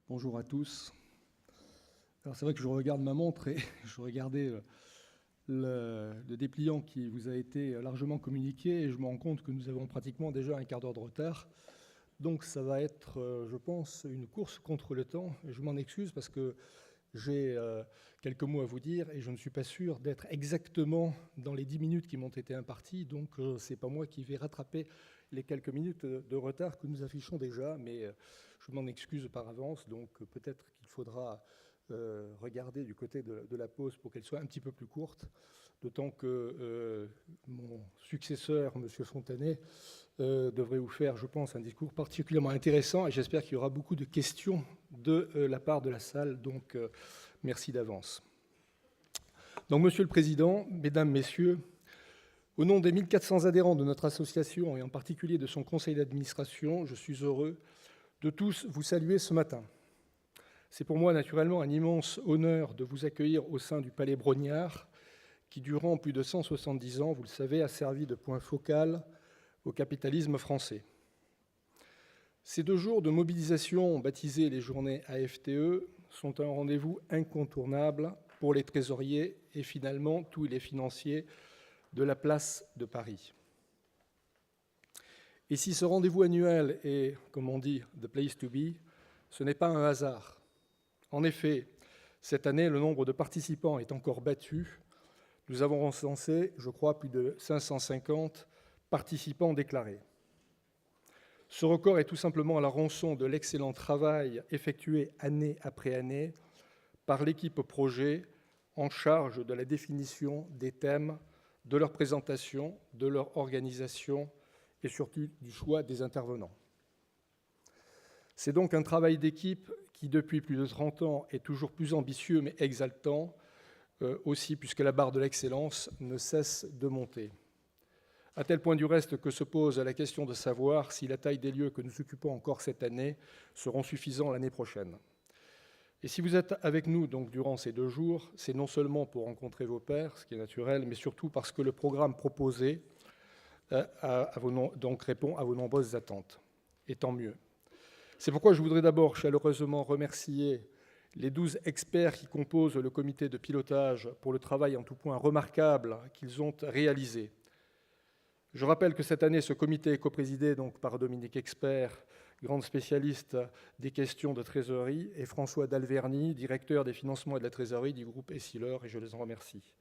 Bonjour à tous. Alors c'est vrai que je regarde ma montre et je regardais le dépliant qui vous a été largement communiqué et je me rends compte que nous avons pratiquement déjà un quart d'heure de retard. Donc ça va être, je pense, une course contre le temps. Et je m'en excuse parce que j'ai quelques mots à vous dire et je ne suis pas sûr d'être exactement dans les 10 minutes qui m'ont été imparties. Donc ce n'est pas moi qui vais rattraper les quelques minutes de retard que nous affichons déjà, mais je m'en excuse par avance. Donc peut-être qu'il faudra regarder du côté de la pause pour qu'elle soit un petit peu plus courte, d'autant que mon successeur, M. Fontanet, devrait vous faire, je pense, un discours particulièrement intéressant et j'espère qu'il y aura beaucoup de questions de la part de la salle, donc merci d'avance. Donc, Monsieur le Président, Mesdames, Messieurs, au nom des 1400 adhérents de notre association et en particulier de son conseil d'administration, je suis heureux de tous vous saluer ce matin. C'est pour moi naturellement un immense honneur de vous accueillir au sein du Palais Brognard, qui durant plus de 170 ans, vous le savez, a servi de point focal au capitalisme français. Ces 2 jours de mobilisation, baptisés les journées AFTE, sont un rendez-vous incontournable pour les trésoriers et finalement tous les financiers de la place de Paris. Et si ce rendez-vous annuel est, comme on dit, the place to be, ce n'est pas un hasard. En effet, cette année, le nombre de participants est encore battu. Nous avons recensé, je crois, plus de 550 participants déclarés. Ce record est tout simplement à la rançon de l'excellent travail effectué année après année par l'équipe projet en charge de la définition des thèmes, de leur présentation, de leur organisation et surtout du choix des intervenants. C'est donc un travail d'équipe qui, depuis plus de 30 ans, est toujours plus ambitieux mais exaltant, aussi puisque la barre de l'excellence ne cesse de monter. À tel point du reste que se pose la question de savoir si la taille des lieux que nous occupons encore cette année seront suffisants l'année prochaine. Et si vous êtes avec nous donc durant ces 2 jours, c'est non seulement pour rencontrer vos pairs, ce qui est naturel, mais surtout parce que le programme proposé donc répond à vos nombreuses attentes. Et tant mieux. C'est pourquoi je voudrais d'abord chaleureusement remercier les 12 experts qui composent le comité de pilotage pour le travail en tout point remarquable qu'ils ont réalisé. Je rappelle que cette année, ce comité est coprésidé donc par Dominique Expert, grande spécialiste des questions de trésorerie, et François Dalverny, directeur des financements et de la trésorerie du groupe Essilor, et je les en remercie.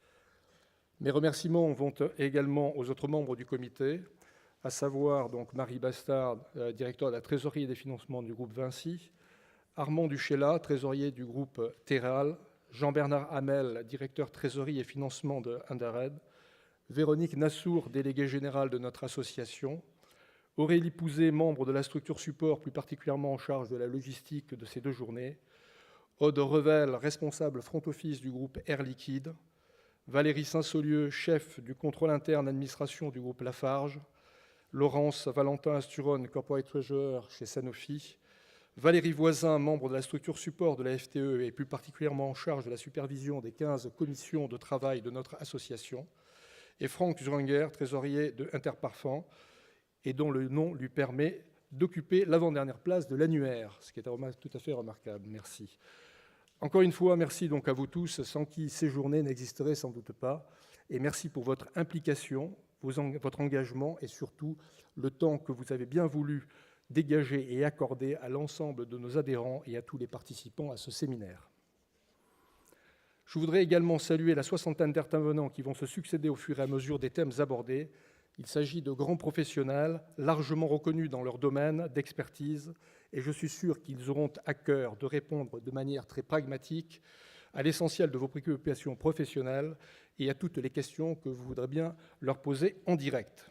Mes remerciements vont également aux autres membres du comité, à savoir donc Marie Bastard, directeur de la trésorerie et des financements du groupe Vinci, Armand Duchella, trésorier du groupe Terral, Jean-Bernard Hamel, directeur trésorerie et financement de Underred, Véronique Nassour, déléguée générale de notre association, Aurélie Pouzet, membre de la structure support, plus particulièrement en charge de la logistique de ces 2 journées, Aude Revel, responsable front office du groupe Air Liquide, Valérie Saint-Saulieu, chef du contrôle interne administration du groupe Lafarge, Laurence Valentin Asturon, corporate treasurer chez Sanofi, Valérie Voisin, membre de la structure support de la FTE et plus particulièrement en charge de la supervision des 15 commissions de travail de notre association, et Franck Zwanger, trésorier de Interparfum, et dont le nom lui permet d'occuper l'avant-dernière place de l'annuaire, ce qui est tout à fait remarquable. Merci. Encore une fois, merci donc à vous tous, sans qui ces journées n'existeraient sans doute pas, et merci pour votre implication, votre engagement et surtout le temps que vous avez bien voulu dégager et accorder à l'ensemble de nos adhérents et à tous les participants à ce séminaire. Je voudrais également saluer la soixantaine d'intervenants qui vont se succéder au fur et à mesure des thèmes abordés. Il s'agit de grands professionnels, largement reconnus dans leur domaine d'expertise, et je suis sûr qu'ils auront à cœur de répondre de manière très pragmatique à l'essentiel de vos préoccupations professionnelles et à toutes les questions que vous voudrez bien leur poser en direct.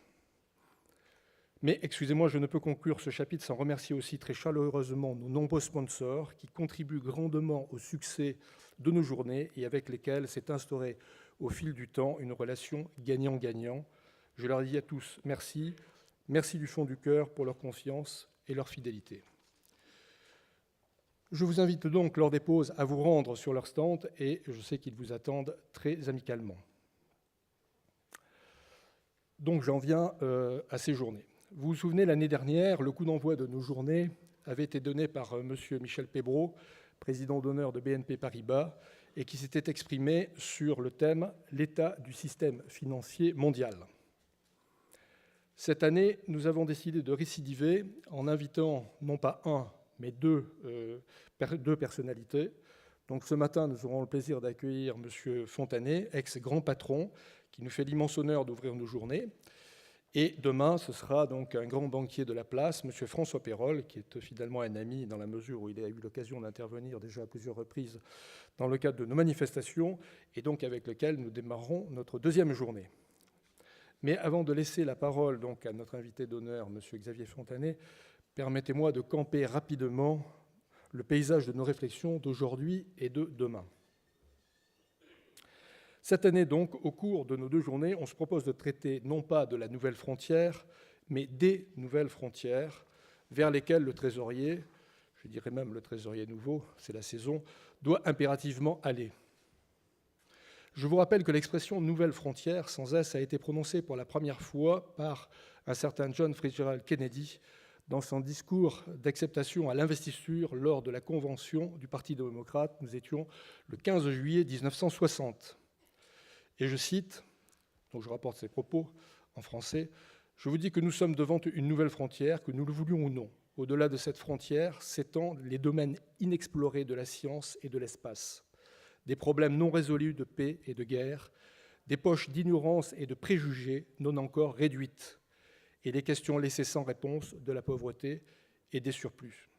Mais, excusez-moi, je ne peux conclure ce chapitre sans remercier aussi très chaleureusement nos nombreux sponsors qui contribuent grandement au succès de nos journées et avec lesquels s'est instaurée au fil du temps une relation gagnant-gagnant. Je leur dis à tous merci, merci du fond du cœur pour leur confiance et leur fidélité. Je vous invite donc lors des pauses à vous rendre sur leur stand et je sais qu'ils vous attendent très amicalement. Donc j'en viens à ces journées. Vous vous souvenez, l'année dernière, le coup d'envoi de nos journées avait été donné par M. Michel Pébreau, président d'honneur de BNP Paribas, et qui s'était exprimé sur le thème « L'état du système financier mondial ». Cette année, nous avons décidé de récidiver en invitant non pas un, mais deux personnalités. Donc ce matin, nous aurons le plaisir d'accueillir M. Fontanet, ex-grand patron, qui nous fait l'immense honneur d'ouvrir nos journées. Et demain, ce sera donc un grand banquier de la place, M. François Pérol, qui est finalement un ami dans la mesure où il a eu l'occasion d'intervenir déjà à plusieurs reprises dans le cadre de nos manifestations, et donc avec lequel nous démarrerons notre deuxième journée. Mais avant de laisser la parole donc à notre invité d'honneur, M. Xavier Fontanet, permettez-moi de camper rapidement le paysage de nos réflexions d'aujourd'hui et de demain. Cette année donc, au cours de nos deux journées, on se propose de traiter non pas de la nouvelle frontière, mais des nouvelles frontières vers lesquelles le trésorier, je dirais même le trésorier nouveau, c'est la saison, doit impérativement aller. Je vous rappelle que l'expression « nouvelle frontière » sans S a été prononcée pour la première fois par un certain John Fitzgerald Kennedy dans son discours d'acceptation à l'investiture lors de la convention du Parti démocrate. Nous étions le 15 juillet 1960. Et je cite, donc je rapporte ces propos en français, « Je vous dis que nous sommes devant une nouvelle frontière, que nous le voulions ou non. Au-delà de cette frontière s'étendent les domaines inexplorés de la science et de l'espace, des problèmes non résolus de paix et de guerre, des poches d'ignorance et de préjugés non encore réduites, et des questions laissées sans réponse de la pauvreté et des surplus. »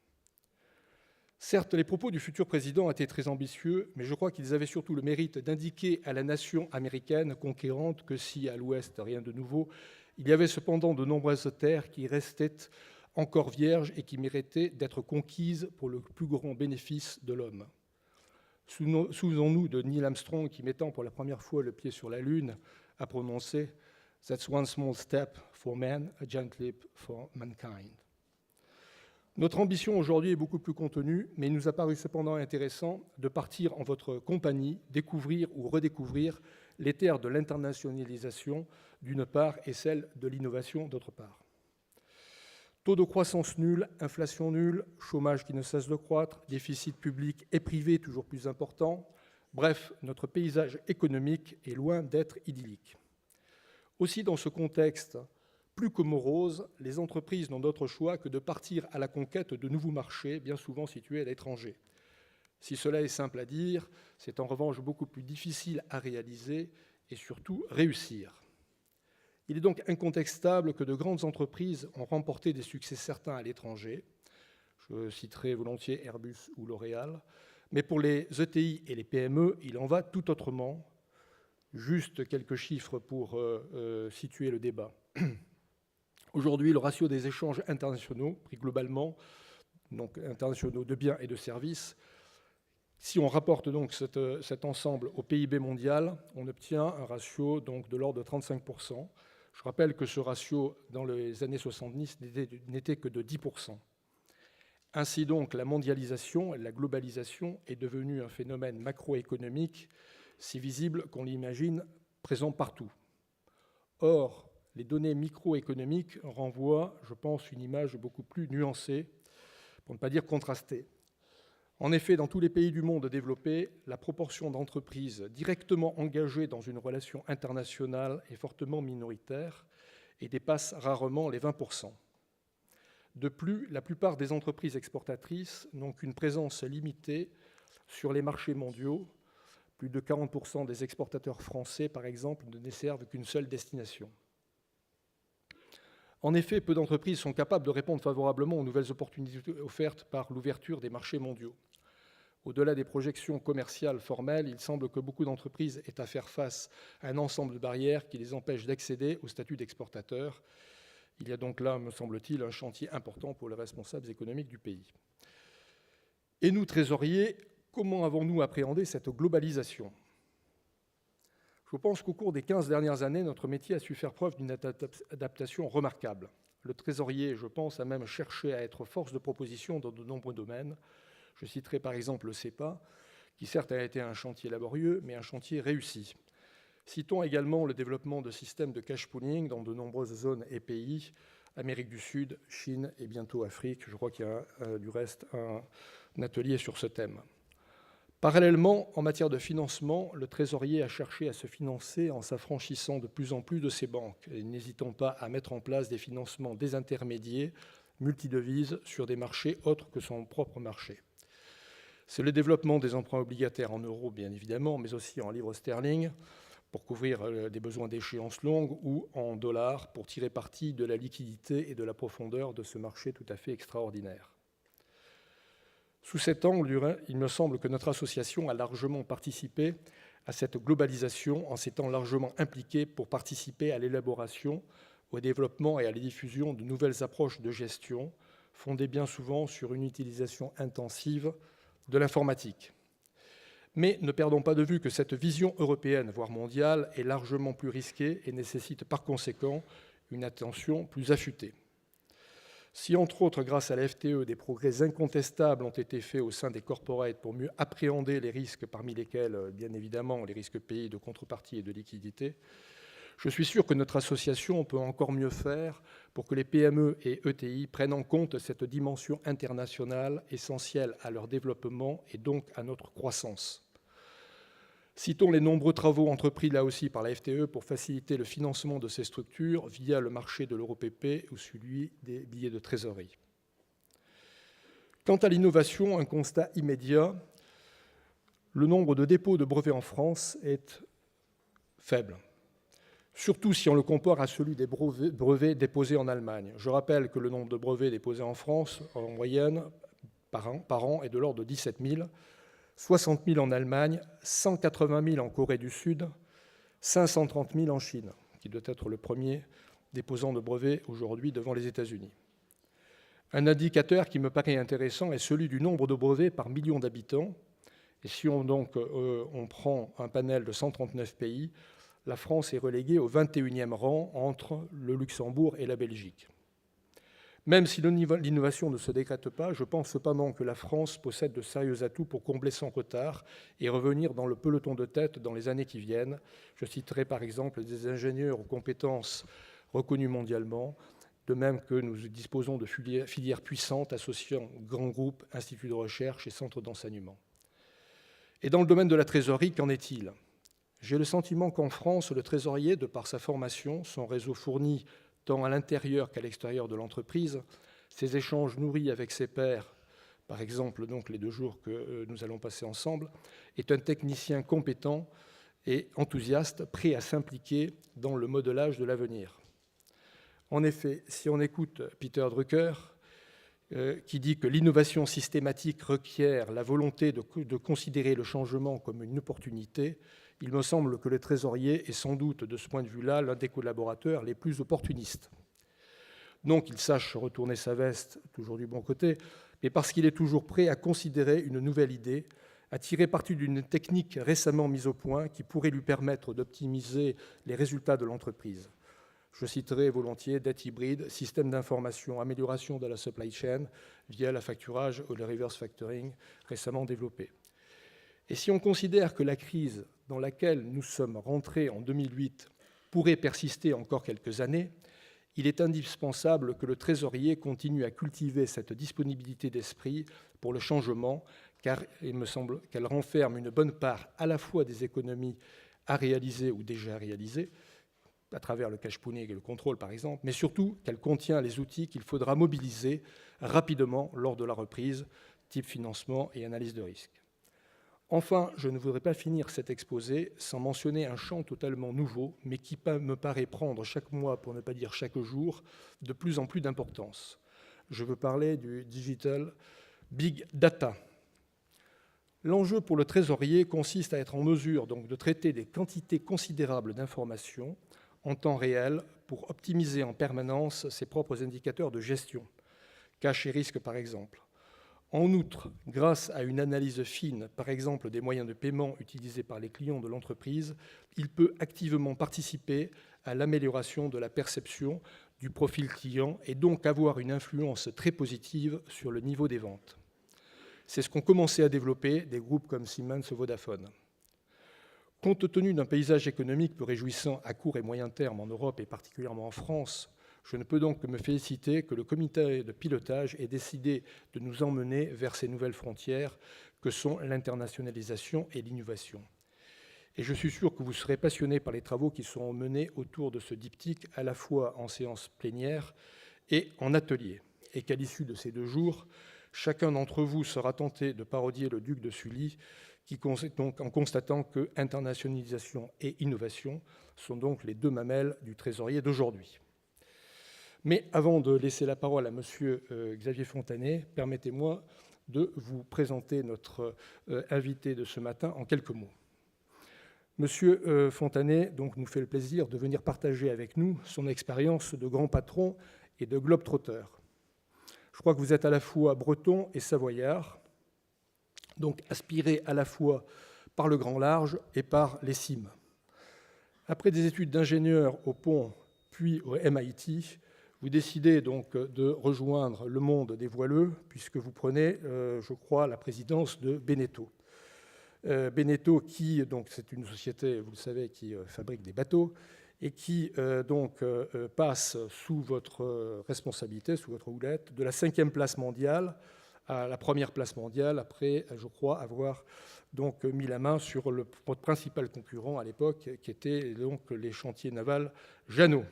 Certes, les propos du futur président étaient très ambitieux, mais je crois qu'ils avaient surtout le mérite d'indiquer à la nation américaine conquérante que si, à l'Ouest, rien de nouveau, il y avait cependant de nombreuses terres qui restaient encore vierges et qui méritaient d'être conquises pour le plus grand bénéfice de l'homme. Souvenons-nous de Neil Armstrong qui, mettant pour la première fois le pied sur la Lune, a prononcé « That's one small step for man, a giant leap for mankind ». Notre ambition aujourd'hui est beaucoup plus contenue, mais il nous a paru cependant intéressant de partir en votre compagnie, découvrir ou redécouvrir les terres de l'internationalisation d'une part et celles de l'innovation d'autre part. Taux de croissance nul, inflation nulle, chômage qui ne cesse de croître, déficit public et privé toujours plus important. Bref, notre paysage économique est loin d'être idyllique. Aussi, dans ce contexte plus que morose, les entreprises n'ont d'autre choix que de partir à la conquête de nouveaux marchés, bien souvent situés à l'étranger. Si cela est simple à dire, c'est en revanche beaucoup plus difficile à réaliser et surtout réussir. Il est donc incontestable que de grandes entreprises ont remporté des succès certains à l'étranger. Je citerai volontiers Airbus ou L'Oréal. Mais pour les ETI et les PME, il en va tout autrement. Juste quelques chiffres pour situer le débat. Aujourd'hui, le ratio des échanges internationaux, pris globalement, donc internationaux de biens et de services, si on rapporte donc cet ensemble au PIB mondial, on obtient un ratio donc de l'ordre de 35%. Je rappelle que ce ratio, dans les années 70, n'était que de 10%. Ainsi donc, la mondialisation et la globalisation est devenue un phénomène macroéconomique si visible qu'on l'imagine présent partout. Or, les données microéconomiques renvoient, je pense, une image beaucoup plus nuancée, pour ne pas dire contrastée. En effet, dans tous les pays du monde développé, la proportion d'entreprises directement engagées dans une relation internationale est fortement minoritaire et dépasse rarement les 20%. De plus, la plupart des entreprises exportatrices n'ont qu'une présence limitée sur les marchés mondiaux. Plus de 40% des exportateurs français, par exemple, ne desservent qu'une seule destination. En effet, peu d'entreprises sont capables de répondre favorablement aux nouvelles opportunités offertes par l'ouverture des marchés mondiaux. Au-delà des projections commerciales formelles, il semble que beaucoup d'entreprises aient à faire face à un ensemble de barrières qui les empêchent d'accéder au statut d'exportateur. Il y a donc là, me semble-t-il, un chantier important pour les responsables économiques du pays. Et nous, trésoriers, comment avons-nous appréhendé cette globalisation ? Je pense qu'au cours des 15 dernières années, notre métier a su faire preuve d'une adaptation remarquable. Le trésorier, je pense, a même cherché à être force de proposition dans de nombreux domaines. Je citerai par exemple le CEPA, qui certes a été un chantier laborieux, mais un chantier réussi. Citons également le développement de systèmes de cash pooling dans de nombreuses zones et pays, Amérique du Sud, Chine et bientôt Afrique. Je crois qu'il y a du reste un atelier sur ce thème. Parallèlement, en matière de financement, le trésorier a cherché à se financer en s'affranchissant de plus en plus de ses banques et n'hésitant pas à mettre en place des financements désintermédiés, multidevises, sur des marchés autres que son propre marché. C'est le développement des emprunts obligataires en euros, bien évidemment, mais aussi en livres sterling, pour couvrir des besoins d'échéance longue, ou en dollars, pour tirer parti de la liquidité et de la profondeur de ce marché tout à fait extraordinaire. Sous cet angle, il me semble que notre association a largement participé à cette globalisation en s'étant largement impliquée pour participer à l'élaboration, au développement et à la diffusion de nouvelles approches de gestion, fondées bien souvent sur une utilisation intensive de l'informatique. Mais ne perdons pas de vue que cette vision européenne, voire mondiale, est largement plus risquée et nécessite par conséquent une attention plus affûtée. Si, entre autres, grâce à la FTE, des progrès incontestables ont été faits au sein des corporates pour mieux appréhender les risques, parmi lesquels, bien évidemment, les risques pays de contrepartie et de liquidité, je suis sûr que notre association peut encore mieux faire pour que les PME et ETI prennent en compte cette dimension internationale essentielle à leur développement et donc à notre croissance. Citons les nombreux travaux entrepris là aussi par la FTE pour faciliter le financement de ces structures via le marché de l'EuroPP ou celui des billets de trésorerie. Quant à l'innovation, un constat immédiat, le nombre de dépôts de brevets en France est faible, surtout si on le compare à celui des brevets déposés en Allemagne. Je rappelle que le nombre de brevets déposés en France, en moyenne, par an est de l'ordre de 17 000, 60 000 en Allemagne, 180 000 en Corée du Sud, 530 000 en Chine, qui doit être le premier déposant de brevets aujourd'hui devant les États-Unis. Un indicateur qui me paraît intéressant est celui du nombre de brevets par million d'habitants. Et si on prend un panel de 139 pays, la France est reléguée au 21e rang entre le Luxembourg et la Belgique. Même si l'innovation ne se décrète pas, je pense cependant que la France possède de sérieux atouts pour combler son retard et revenir dans le peloton de tête dans les années qui viennent. Je citerai par exemple des ingénieurs aux compétences reconnues mondialement, de même que nous disposons de filières puissantes associant grands groupes, instituts de recherche et centres d'enseignement. Et dans le domaine de la trésorerie, qu'en est-il ? J'ai le sentiment qu'en France, le trésorier, de par sa formation, son réseau fourni tant à l'intérieur qu'à l'extérieur de l'entreprise, ses échanges nourris avec ses pairs, par exemple donc les 2 jours que nous allons passer ensemble, est un technicien compétent et enthousiaste, prêt à s'impliquer dans le modelage de l'avenir. En effet, si on écoute Peter Drucker, qui dit que l'innovation systématique requiert la volonté de considérer le changement comme une opportunité, il me semble que le trésorier est sans doute, de ce point de vue-là, l'un des collaborateurs les plus opportunistes. Non qu'il sache retourner sa veste, toujours du bon côté, mais parce qu'il est toujours prêt à considérer une nouvelle idée, à tirer parti d'une technique récemment mise au point qui pourrait lui permettre d'optimiser les résultats de l'entreprise. Je citerai volontiers dette hybride, système d'information, amélioration de la supply chain via la facturage ou le reverse factoring récemment développé. Et si on considère que la crise dans laquelle nous sommes rentrés en 2008 pourrait persister encore quelques années, il est indispensable que le trésorier continue à cultiver cette disponibilité d'esprit pour le changement, car il me semble qu'elle renferme une bonne part à la fois des économies à réaliser ou déjà réalisées, à travers le cash pooling et le contrôle par exemple, mais surtout qu'elle contient les outils qu'il faudra mobiliser rapidement lors de la reprise, type financement et analyse de risque. Enfin, je ne voudrais pas finir cet exposé sans mentionner un champ totalement nouveau, mais qui me paraît prendre chaque mois, pour ne pas dire chaque jour, de plus en plus d'importance. Je veux parler du digital big data. L'enjeu pour le trésorier consiste à être en mesure donc de traiter des quantités considérables d'informations en temps réel pour optimiser en permanence ses propres indicateurs de gestion, cash et risque par exemple. En outre, grâce à une analyse fine, par exemple des moyens de paiement utilisés par les clients de l'entreprise, il peut activement participer à l'amélioration de la perception du profil client et donc avoir une influence très positive sur le niveau des ventes. C'est ce qu'ont commencé à développer des groupes comme Siemens ou Vodafone. Compte tenu d'un paysage économique peu réjouissant à court et moyen terme en Europe et particulièrement en France, Je ne peux donc que me féliciter que le comité de pilotage ait décidé de nous emmener vers ces nouvelles frontières que sont l'internationalisation et l'innovation. Et je suis sûr que vous serez passionnés par les travaux qui seront menés autour de ce diptyque, à la fois en séance plénière et en atelier. Et qu'à l'issue de ces 2 jours, chacun d'entre vous sera tenté de parodier le duc de Sully, donc, en constatant que internationalisation et innovation sont donc les 2 mamelles du trésorier d'aujourd'hui. Mais avant de laisser la parole à M. Xavier Fontanet, permettez-moi de vous présenter notre invité de ce matin en quelques mots. Monsieur Fontanet donc, nous fait le plaisir de venir partager avec nous son expérience de grand patron et de globe-trotter. Je crois que vous êtes à la fois breton et savoyard, donc aspiré à la fois par le grand large et par les cimes. Après des études d'ingénieur au Pont puis au MIT, vous décidez donc de rejoindre le monde des voileux puisque vous prenez, je crois, la présidence de Beneteau. Beneteau, qui, donc, c'est une société, vous le savez, qui fabrique des bateaux et qui passe sous votre responsabilité, sous votre houlette, de la 5e place mondiale à la 1re place mondiale, après, je crois, avoir donc mis la main sur votre principal concurrent à l'époque, qui était donc les chantiers navals Jeannot.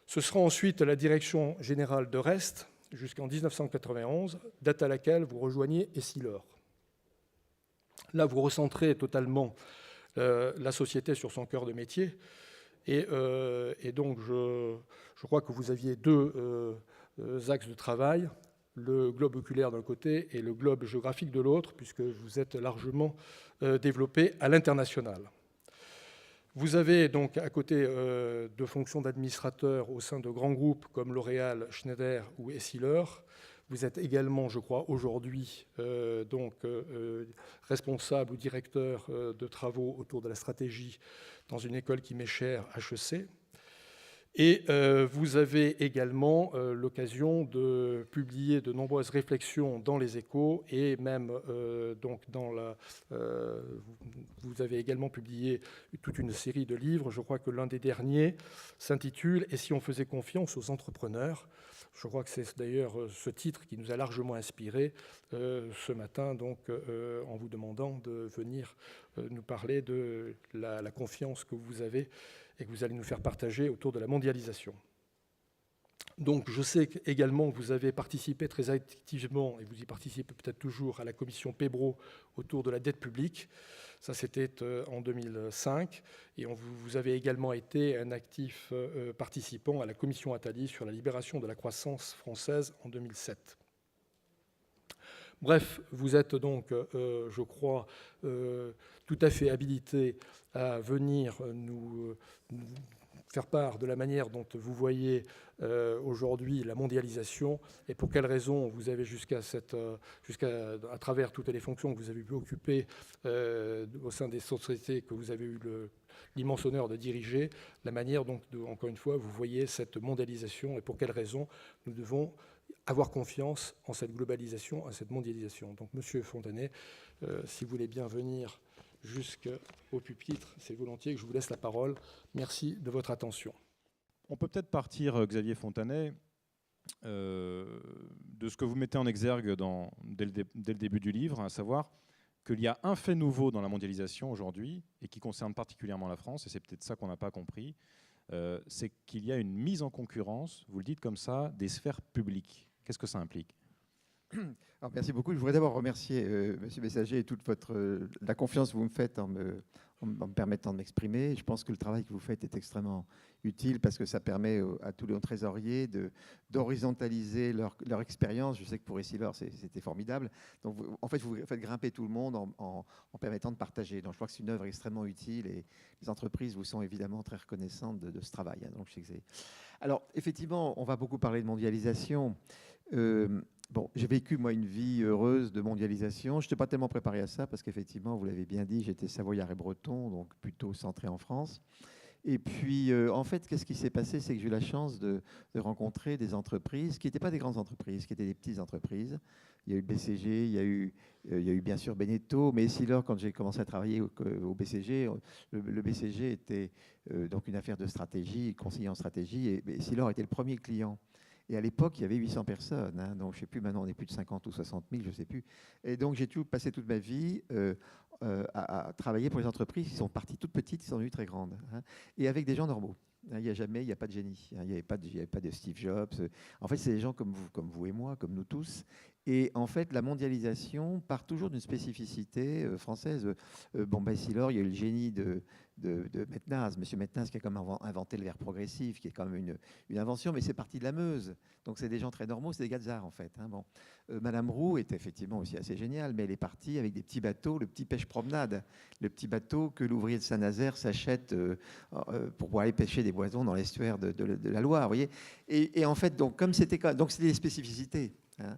Ce sera ensuite la direction générale de Rest jusqu'en 1991, date à laquelle vous rejoignez Essilor. Là, vous recentrez totalement la société sur son cœur de métier. Et donc, je crois que vous aviez 2 axes de travail, le globe oculaire d'un côté et le globe géographique de l'autre, puisque vous êtes largement développé à l'international. Vous avez donc à côté de fonctions d'administrateur au sein de grands groupes comme L'Oréal, Schneider ou Essilor. Vous êtes également, je crois, aujourd'hui responsable ou directeur de travaux autour de la stratégie dans une école qui m'est chère, HEC. Et vous avez également l'occasion de publier de nombreuses réflexions dans les Échos et même vous avez également publié toute une série de livres. Je crois que l'un des derniers s'intitule « Et si on faisait confiance aux entrepreneurs ?» Je crois que c'est d'ailleurs ce titre qui nous a largement inspiré ce matin, donc, en vous demandant de venir nous parler de la confiance que vous avez et que vous allez nous faire partager autour de la mondialisation. Donc, je sais également que vous avez participé très activement, et vous y participez peut-être toujours, à la commission Pébro autour de la dette publique. Ça, c'était en 2005. Et vous avez également été un actif participant à la commission Attali sur la libération de la croissance française en 2007. Bref, vous êtes donc, je crois, tout à fait habilité à venir nous faire part de la manière dont vous voyez aujourd'hui la mondialisation et pour quelles raisons vous avez à travers toutes les fonctions que vous avez pu occuper au sein des sociétés que vous avez eu l'immense honneur de diriger, la manière dont, encore une fois, vous voyez cette mondialisation et pour quelles raisons nous devons avoir confiance en cette globalisation, en cette mondialisation. Donc, Monsieur Fontanet, si vous voulez bien venir jusqu'au pupitre, c'est volontiers que je vous laisse la parole. Merci de votre attention. On peut peut-être partir, Xavier Fontanet, de ce que vous mettez en exergue dès le début du livre, à savoir qu'il y a un fait nouveau dans la mondialisation aujourd'hui, et qui concerne particulièrement la France, et c'est peut-être ça qu'on n'a pas compris, c'est qu'il y a une mise en concurrence, vous le dites comme ça, des sphères publiques. Qu'est-ce que ça implique ? Alors, merci beaucoup. Je voudrais d'abord remercier M. Messager et toute la confiance que vous me faites en me permettant de m'exprimer. Je pense que le travail que vous faites est extrêmement utile parce que ça permet à tous les trésoriers d'horizontaliser leur expérience. Je sais que pour Essilor, c'était formidable. Donc, en fait, vous faites grimper tout le monde en permettant de partager. Donc, je crois que c'est une œuvre extrêmement utile et les entreprises vous sont évidemment très reconnaissantes de ce travail. Donc, je sais que c'est... Alors, effectivement, on va beaucoup parler de mondialisation. Bon, j'ai vécu, moi, une vie heureuse de mondialisation. Je n'étais pas tellement préparé à ça parce qu'effectivement, vous l'avez bien dit, j'étais savoyard et breton, donc plutôt centré en France. Et puis, en fait, qu'est-ce qui s'est passé? C'est que j'ai eu la chance de rencontrer des entreprises qui n'étaient pas des grandes entreprises, qui étaient des petites entreprises. Il y a eu le BCG, il y a eu bien sûr Beneteau, mais Essilor, quand j'ai commencé à travailler au BCG, le BCG était donc une affaire de stratégie, conseiller en stratégie, et Essilor était le premier client. Et à l'époque, il y avait 800 personnes. Hein, donc, je ne sais plus, maintenant, on est plus de 50 ou 60 000, je ne sais plus. Et donc, j'ai passé toute ma vie à travailler pour les entreprises qui sont parties toutes petites, qui sont devenues très grandes. Hein, et avec des gens normaux. Hein, il n'y a pas de génie. Hein, il n'y avait pas de Steve Jobs. En fait, c'est des gens comme vous et moi, comme nous tous. Et en fait, la mondialisation part toujours d'une spécificité française. Essilor, il y a eu le génie de Metnaz, M. Metnaz qui a quand même inventé le verre progressif, qui est quand même une invention, mais c'est parti de la Meuse. Donc c'est des gens très normaux, c'est des gazards en fait. Hein, bon. Madame Roux est effectivement aussi assez géniale, mais elle est partie avec des petits bateaux, le petit pêche-promenade, le petit bateau que l'ouvrier de Saint-Nazaire s'achète pour pouvoir aller pêcher des poissons dans l'estuaire de la Loire. Vous voyez, et en fait, donc c'était des spécificités. Hein,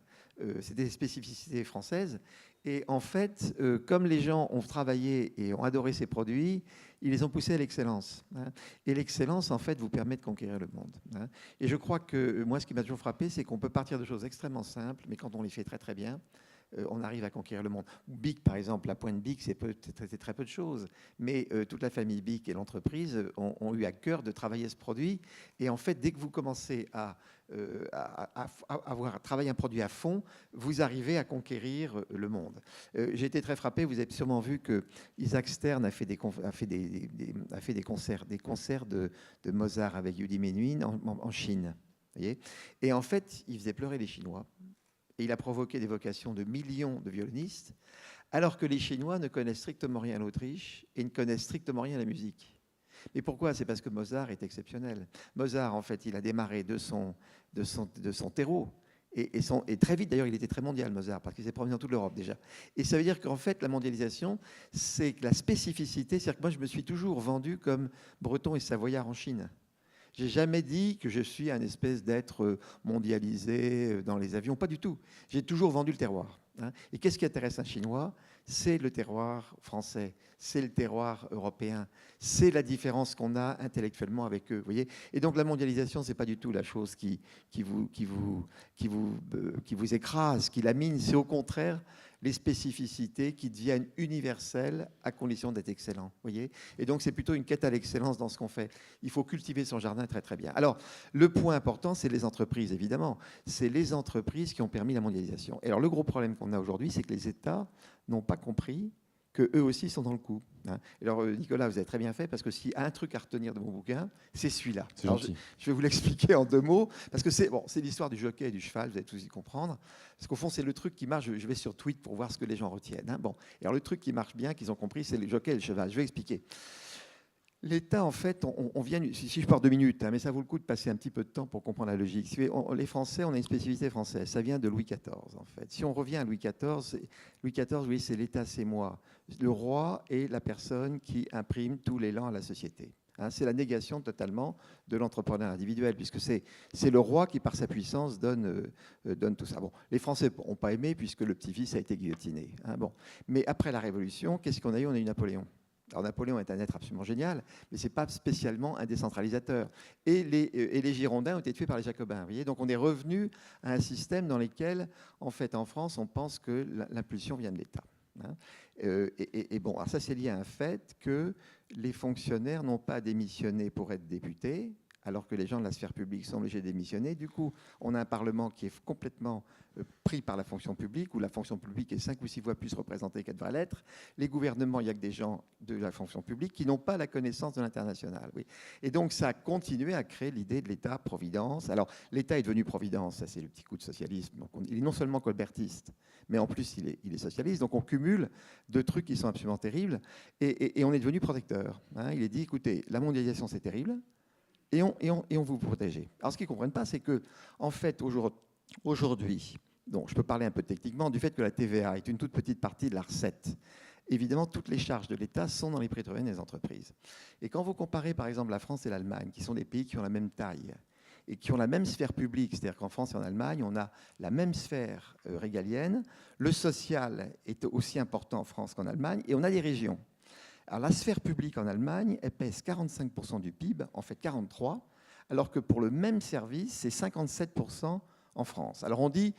c'était des spécificités françaises. Et en fait, comme les gens ont travaillé et ont adoré ces produits, ils les ont poussés à l'excellence. Hein. Et l'excellence, en fait, vous permet de conquérir le monde. Hein. Et je crois que moi, ce qui m'a toujours frappé, c'est qu'on peut partir de choses extrêmement simples, mais quand on les fait très très bien, on arrive à conquérir le monde. Bic, par exemple, la pointe Bic, c'est très peu de choses. Mais toute la famille Bic et l'entreprise ont eu à cœur de travailler ce produit. Et en fait, dès que vous commencez à travailler un produit à fond, vous arrivez à conquérir le monde. J'ai été très frappé, vous avez sûrement vu que Isaac Stern a fait des concerts de Mozart avec Yudi Menuhin en Chine. Voyez, et en fait, il faisait pleurer les Chinois. Et il a provoqué des vocations de millions de violonistes, alors que les Chinois ne connaissent strictement rien à l'Autriche et ne connaissent strictement rien à la musique. Mais pourquoi? C'est parce que Mozart est exceptionnel. Mozart, en fait, il a démarré de son terreau. Et très vite, d'ailleurs, il était très mondial, Mozart, parce qu'il s'est promené dans toute l'Europe déjà. Et ça veut dire qu'en fait, la mondialisation, c'est la spécificité. C'est-à-dire que moi, je me suis toujours vendu comme breton et savoyard en Chine. J'ai jamais dit que je suis un espèce d'être mondialisé dans les avions, pas du tout. J'ai toujours vendu le terroir. Hein. Et qu'est-ce qui intéresse un Chinois? C'est le terroir français, c'est le terroir européen, c'est la différence qu'on a intellectuellement avec eux. Voyez, et donc la mondialisation, c'est pas du tout la chose qui vous écrase, qui lamine. C'est au contraire les spécificités qui deviennent universelles à condition d'être excellent. Voyez, et donc c'est plutôt une quête à l'excellence dans ce qu'on fait. Il faut cultiver son jardin très très bien. Alors le point important, c'est les entreprises, évidemment. C'est les entreprises qui ont permis la mondialisation. Et alors le gros problème qu'on a aujourd'hui, c'est que les États n'ont pas compris qu'eux aussi sont dans le coup. Hein. Alors, Nicolas, vous avez très bien fait, parce que s'il y a un truc à retenir de mon bouquin, c'est celui-là. Alors, je vais vous l'expliquer en 2 mots, parce que c'est l'histoire du jockey et du cheval, vous allez tous y comprendre. Parce qu'au fond, c'est le truc qui marche. Je vais sur Tweet pour voir ce que les gens retiennent. Hein. Bon. Et alors, le truc qui marche bien, qu'ils ont compris, c'est le jockey et le cheval. Je vais expliquer. L'État, en fait, on vient, si je pars 2 minutes, hein, mais ça vaut le coup de passer un petit peu de temps pour comprendre la logique. Les Français, on a une spécificité française. Ça vient de Louis XIV, en fait. Si on revient à Louis XIV, oui, c'est l'État, c'est moi. Le roi est la personne qui imprime tout l'élan à la société. Hein, c'est la négation totalement de l'entrepreneur individuel, puisque c'est le roi qui, par sa puissance, donne tout ça. Bon, les Français n'ont pas aimé, puisque le petit-fils a été guillotiné. Hein, bon. Mais après la Révolution, qu'est-ce qu'on a eu? On a eu Napoléon. Alors Napoléon est un être absolument génial, mais ce n'est pas spécialement un décentralisateur. Et les Girondins ont été tués par les Jacobins. Vous voyez, donc on est revenu à un système dans lequel, en fait, en France, on pense que l'impulsion vient de l'État. Hein. Bon, alors ça c'est lié à un fait que les fonctionnaires n'ont pas démissionné pour être députés, alors que les gens de la sphère publique sont obligés de démissionner. Du coup, on a un Parlement qui est complètement pris par la fonction publique, où la fonction publique est 5 ou 6 fois plus représentée qu'elle devrait l'être. Les gouvernements, il n'y a que des gens de la fonction publique qui n'ont pas la connaissance de l'international. Oui. Et donc, ça a continué à créer l'idée de l'État-providence. Alors, l'État est devenu providence, ça c'est le petit coup de socialisme. Donc, il est non seulement colbertiste, mais en plus, il est socialiste. Donc, on cumule 2 trucs qui sont absolument terribles. Et on est devenu protecteur. Hein. Il est dit, écoutez, la mondialisation, c'est terrible. Et on vous protéger. Alors, ce qu'ils ne comprennent pas, c'est que, en fait, aujourd'hui, donc je peux parler un peu techniquement, du fait que la TVA est une toute petite partie de la recette. Évidemment, toutes les charges de l'État sont dans les prix de revient des entreprises. Et quand vous comparez, par exemple, la France et l'Allemagne, qui sont des pays qui ont la même taille et qui ont la même sphère publique, c'est-à-dire qu'en France et en Allemagne, on a la même sphère régalienne, le social est aussi important en France qu'en Allemagne, et on a des régions. Alors, la sphère publique en Allemagne, elle pèse 45% du PIB, en fait 43%, alors que pour le même service, c'est 57% en France. Alors on dit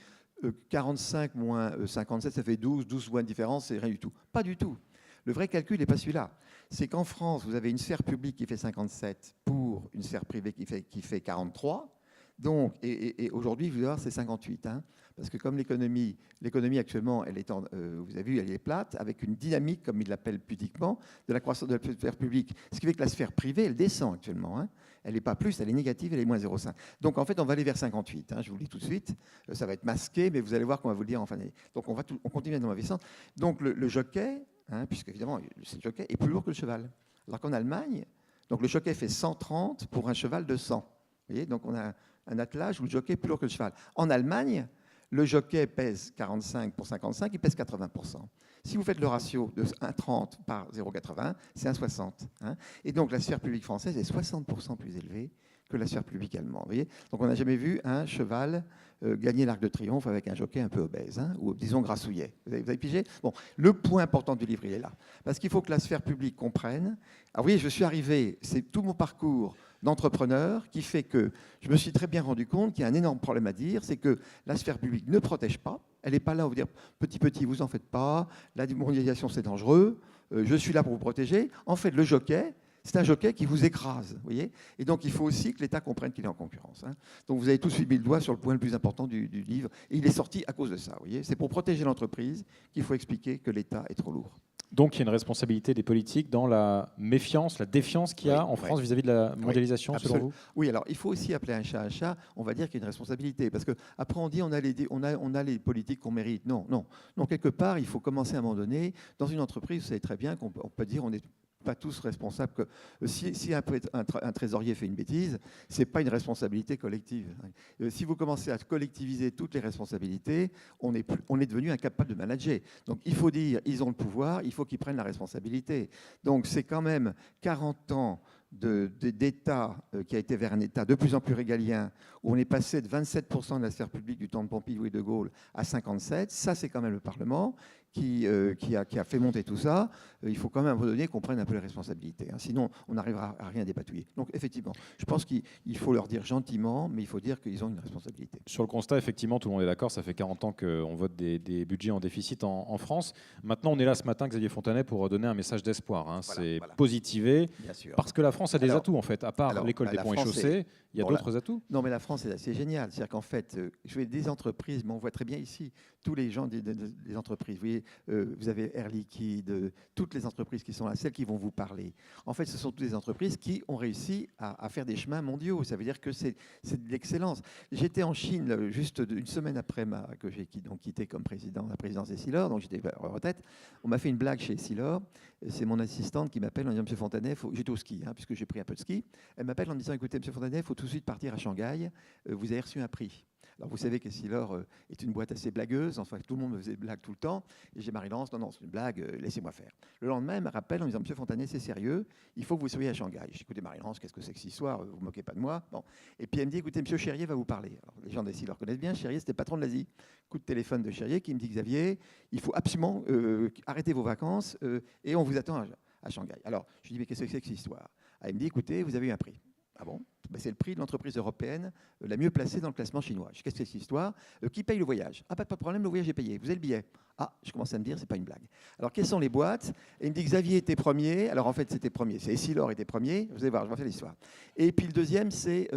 45 moins 57, ça fait 12, 12 moins de différence, c'est rien du tout. Pas du tout. Le vrai calcul n'est pas celui-là. C'est qu'en France, vous avez une sphère publique qui fait 57 pour une sphère privée qui fait 43. Donc, et aujourd'hui, vous allez voir, c'est 58. Hein, parce que comme l'économie actuellement, elle est vous avez vu, elle est plate, avec une dynamique, comme il l'appelle pudiquement, de la croissance de la sphère publique. Ce qui fait que la sphère privée, elle descend actuellement. Hein. Elle n'est pas plus, elle est négative, elle est moins 0,5. Donc en fait, on va aller vers 58. Hein, je vous le dis tout de suite. Ça va être masqué, mais vous allez voir qu'on va vous le dire en fin d'année. Donc on continue dans la descente. Donc le jockey, hein, puisque évidemment, le jockey est plus lourd que le cheval. Alors qu'en Allemagne, donc le jockey fait 130 pour un cheval de 100. Vous voyez, donc on a un attelage où le jockey est plus lourd que le cheval. En Allemagne, le jockey pèse 45 pour 55, il pèse 80%. Si vous faites le ratio de 1,30 par 0,80, c'est 1,60. Hein. Et donc la sphère publique française est 60% plus élevée que la sphère publique allemande. Vous voyez, donc on n'a jamais vu un cheval gagner l'Arc de Triomphe avec un jockey un peu obèse, hein, ou disons grassouillet. Vous avez pigé? Bon, le point important du livre, il est là. Parce qu'il faut que la sphère publique comprenne. Alors oui, je suis arrivé, c'est tout mon parcours d'entrepreneur qui fait que je me suis très bien rendu compte qu'il y a un énorme problème à dire, c'est que la sphère publique ne protège pas. Elle n'est pas là pour vous dire petit, vous en faites pas, la démondialisation c'est dangereux, je suis là pour vous protéger. En fait, le jockey, c'est un jockey qui vous écrase, vous voyez. Et donc, il faut aussi que l'État comprenne qu'il est en concurrence. Hein. Donc, vous avez tous mis le doigt sur le point le plus important du livre. Et il est sorti à cause de ça, vous voyez. C'est pour protéger l'entreprise qu'il faut expliquer que l'État est trop lourd. Donc, il y a une responsabilité des politiques dans la méfiance, la défiance qu'il y a en France vis-à-vis de la mondialisation, selon vous? Oui, alors il faut aussi appeler un chat. On va dire qu'il y a une responsabilité. Parce qu'après, on dit on a les politiques qu'on mérite. Non, quelque part, il faut commencer à un moment donné. Dans une entreprise, vous savez très bien qu'on peut dire on est pas tous responsables. Si un trésorier fait une bêtise, ce n'est pas une responsabilité collective. Si vous commencez à collectiviser toutes les responsabilités, on est devenu incapable de manager. Donc il faut dire, ils ont le pouvoir, il faut qu'ils prennent la responsabilité. Donc c'est quand même 40 ans d'État qui a été vers un État de plus en plus régalien, où on est passé de 27% de la sphère publique du temps de Pompidou et de Gaulle à 57%. Ça, c'est quand même le Parlement qui a fait monter tout ça. Il faut quand même à un moment donné qu'on prenne un peu les responsabilités. Hein. Sinon, on n'arrivera à rien dépatouiller. Donc, effectivement, je pense qu'il faut leur dire gentiment, mais il faut dire qu'ils ont une responsabilité. Sur le constat, effectivement, tout le monde est d'accord. Ça fait 40 ans qu'on vote des budgets en déficit en France. Maintenant, on est là ce matin, Xavier Fontanet, pour donner un message d'espoir. Hein. C'est positiver, parce que la France a des atouts, en fait. À part l'école des ponts et chaussées, il y a d'autres atouts. Non, mais la France, c'est génial. C'est-à-dire qu'en fait, je vais des entreprises, mais on voit très bien ici tous les gens des entreprises. Vous voyez, vous avez Air Liquide, toutes les entreprises qui sont là, celles qui vont vous parler. En fait, ce sont toutes les entreprises qui ont réussi à faire des chemins mondiaux. Ça veut dire que c'est de l'excellence. J'étais en Chine juste une semaine après que j'ai quitté comme président la présidence Essilor, donc j'étais en retraite. On m'a fait une blague chez Essilor. C'est mon assistante qui m'appelle en disant « Monsieur Fontanet, j'étais au ski, hein, puisque j'ai pris un peu de ski. » Elle m'appelle en me disant « Écoutez, Monsieur Fontanet, il faut tout de suite partir à Shanghai. Vous avez reçu un prix. » Alors, vous savez qu'Essilor est une boîte assez blagueuse. Enfin, tout le monde me faisait des blagues tout le temps. Et j'ai Marie-Laurence, non, c'est une blague, laissez-moi faire. Le lendemain, elle me rappelle en me disant, Monsieur Fontanet, c'est sérieux, il faut que vous soyez à Shanghai. J'ai dit, écoutez, Marie-Laurence, qu'est-ce que c'est que cette histoire? Vous ne vous moquez pas de moi. Bon. Et puis, elle me dit, écoutez, Monsieur Chérier va vous parler. Alors, les gens d'Essilor connaissent bien. Chérier, c'était patron de l'Asie. Coup de téléphone de Chérier qui me dit, Xavier, il faut absolument arrêter vos vacances et on vous attend à Shanghai. Alors, je lui dis, mais qu'est-ce que c'est que cette histoire? Elle me dit, écoutez, vous avez eu un prix. Ah bon? Ben, c'est le prix de l'entreprise européenne la mieux placée dans le classement chinois. Qu'est-ce que c'est cette histoire? Qui paye le voyage? Ah, pas de problème, le voyage est payé. Vous avez le billet? Ah, je commence à me dire, c'est pas une blague. Alors, quelles sont les boîtes? Et il me dit, Xavier était premier. Alors, en fait, c'était premier. C'est Essilor était premier. Vous allez voir, je vais faire l'histoire. Et puis, le deuxième, c'est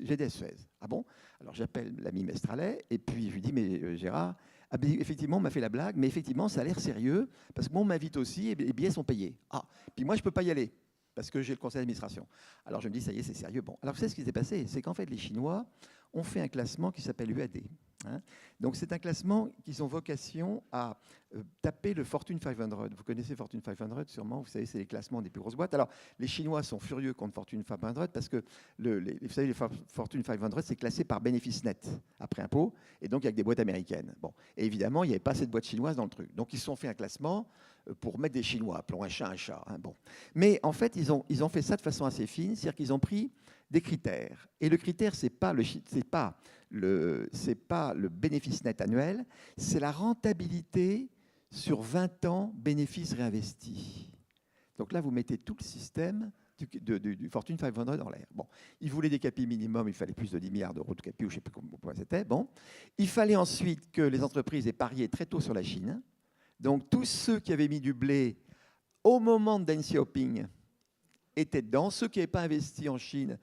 GDS Suez. Ah bon? Alors, j'appelle l'ami Mestralet. Et puis, je lui dis, mais Gérard, ah ben, effectivement, on m'a fait la blague. Mais effectivement, ça a l'air sérieux. Parce que moi, on m'invite aussi et les billets sont payés. Ah, puis moi, je ne peux pas y aller. Parce que j'ai le conseil d'administration. Alors je me dis, ça y est, c'est sérieux. Bon, alors vous savez ce qui s'est passé? C'est qu'en fait, les Chinois ont fait un classement qui s'appelle UAD. Hein. Donc c'est un classement qui ont vocation à taper le Fortune 500. Vous connaissez Fortune 500 sûrement, vous savez, c'est les classements des plus grosses boîtes. Alors les Chinois sont furieux contre Fortune 500 parce que vous savez, les Fortune 500, c'est classé par bénéfice net après impôt, et donc avec des boîtes américaines. Bon, et évidemment, il n'y avait pas assez de boîtes chinoises dans le truc. Donc ils se sont fait un classement pour mettre des Chinois, appelons un chat. Hein, bon. Mais en fait, ils ont fait ça de façon assez fine, c'est-à-dire qu'ils ont pris des critères. Et le critère, c'est pas le bénéfice net annuel, c'est la rentabilité sur 20 ans, bénéfices réinvestis. Donc là, vous mettez tout le système du Fortune 500 dans l'air. Bon, ils voulaient des capis minimum, il fallait plus de 10 milliards d'euros de capis, ou je ne sais plus comment c'était. Bon. Il fallait ensuite que les entreprises aient parié très tôt sur la Chine. Donc tous ceux qui avaient mis du blé au moment de Deng Xiaoping étaient dedans. Ceux qui n'avaient pas investi en Chine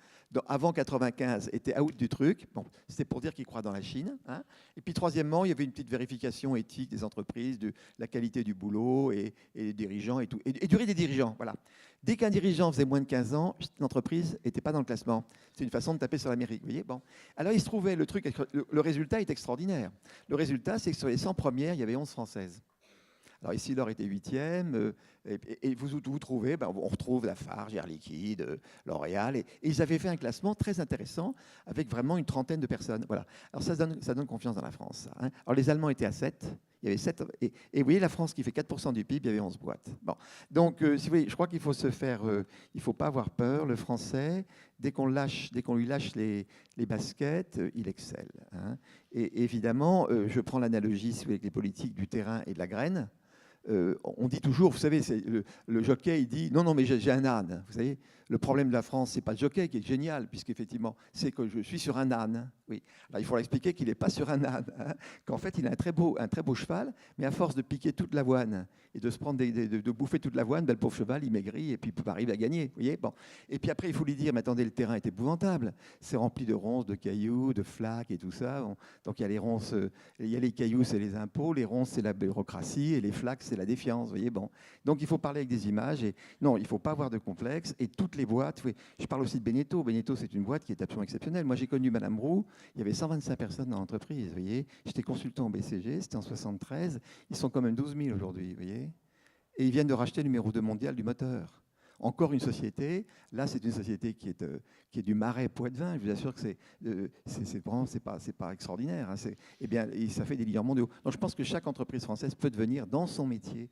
avant 95 étaient out du truc. Bon, c'était pour dire qu'ils croient dans la Chine. Hein. Et puis troisièmement, il y avait une petite vérification éthique des entreprises, de la qualité du boulot et des dirigeants et tout. Et durée des dirigeants, voilà. Dès qu'un dirigeant faisait moins de 15 ans, l'entreprise n'était pas dans le classement. C'est une façon de taper sur l'Amérique. Vous voyez, bon. Alors il se trouvait, le résultat est extraordinaire. Le résultat, c'est que sur les 100 premières, il y avait 11 Françaises. Alors ici, l'or était 8e, et vous trouvez, on retrouve Lafarge, Air Liquide, L'Oréal, et ils avaient fait un classement très intéressant avec vraiment une trentaine de personnes. Voilà. Alors ça donne confiance dans la France. Hein. Alors les Allemands étaient à 7, il y avait 7, et vous voyez la France qui fait 4% du PIB, il y avait 11 boîtes. Bon. Donc si vous voyez, je crois qu'il faut se faire, il ne faut pas avoir peur. Le Français, dès qu'on lui lâche les baskets, il excelle. Hein. Et évidemment, je prends l'analogie avec les politiques du terrain et de la graine. On dit toujours, vous savez, le jockey, il dit non, mais j'ai un âne. Vous savez, le problème de la France, c'est pas le jockey qui est génial, puisqu'effectivement, c'est que je suis sur un âne. Oui. Alors, il faut l'expliquer qu'il n'est pas sur un âne, hein, qu'en fait, il a un très beau cheval, mais à force de piquer toute l'avoine et de se prendre de bouffer toute l'avoine, ben, le pauvre cheval, il maigrit et puis il peut pas arriver à gagner. Vous voyez, bon. Et puis après, il faut lui dire, mais attendez, le terrain est épouvantable. C'est rempli de ronces, de cailloux, de flaques et tout ça. Bon. Donc il y a les ronces, il y a les cailloux, c'est les impôts, les ronces, c'est la bureaucratie, et les flaques, c'est la défiance. Vous voyez, bon. Donc il faut parler avec des images. Et non, il ne faut pas avoir de complexe. Et toutes les boîtes, oui. Je parle aussi de Beneteau. Beneteau, c'est une boîte qui est absolument exceptionnelle. Moi, j'ai connu Madame Roux. Il y avait 125 personnes dans l'entreprise. Vous voyez, j'étais consultant au BCG. C'était en 73. Ils sont quand même 12 000 aujourd'hui. Vous voyez. Et ils viennent de racheter le numéro 2 mondial du moteur. Encore une société. Là, c'est une société qui est du Marais Poitevin. Je vous assure que c'est pas extraordinaire. Hein. Eh bien, ça fait des leaders mondiaux. Donc, je pense que chaque entreprise française peut devenir dans son métier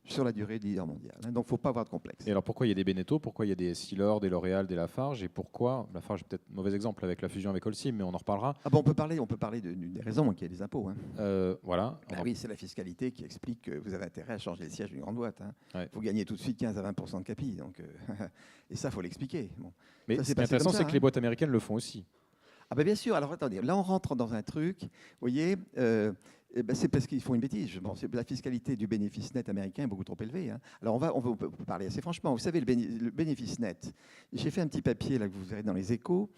sur la durée de leader mondial. Hein. Donc, il ne faut pas avoir de complexe. Et alors, pourquoi il y a des Beneteau, pourquoi il y a des Essilor, des L'Oréal, des Lafarge, et pourquoi, Lafarge est peut-être un mauvais exemple avec la fusion avec Holcim, mais on en reparlera. Ah bon, on peut parler des raisons, qui est des impôts. Hein. Voilà. Ah oui, c'est la fiscalité qui explique que vous avez intérêt à changer le siège d'une grande boîte. Hein. Vous gagnez tout de suite 15 à 20% de capi. Donc, et ça, il faut l'expliquer. Bon. Mais ce qui est intéressant, c'est que les boîtes américaines le font aussi. Ah ben bien sûr. Alors attendez, là on rentre dans un truc, vous voyez, c'est parce qu'ils font une bêtise. Bon, la fiscalité du bénéfice net américain est beaucoup trop élevée. Hein. Alors on peut parler assez franchement. Vous savez, le bénéfice net, j'ai fait un petit papier là que vous verrez dans les Échos.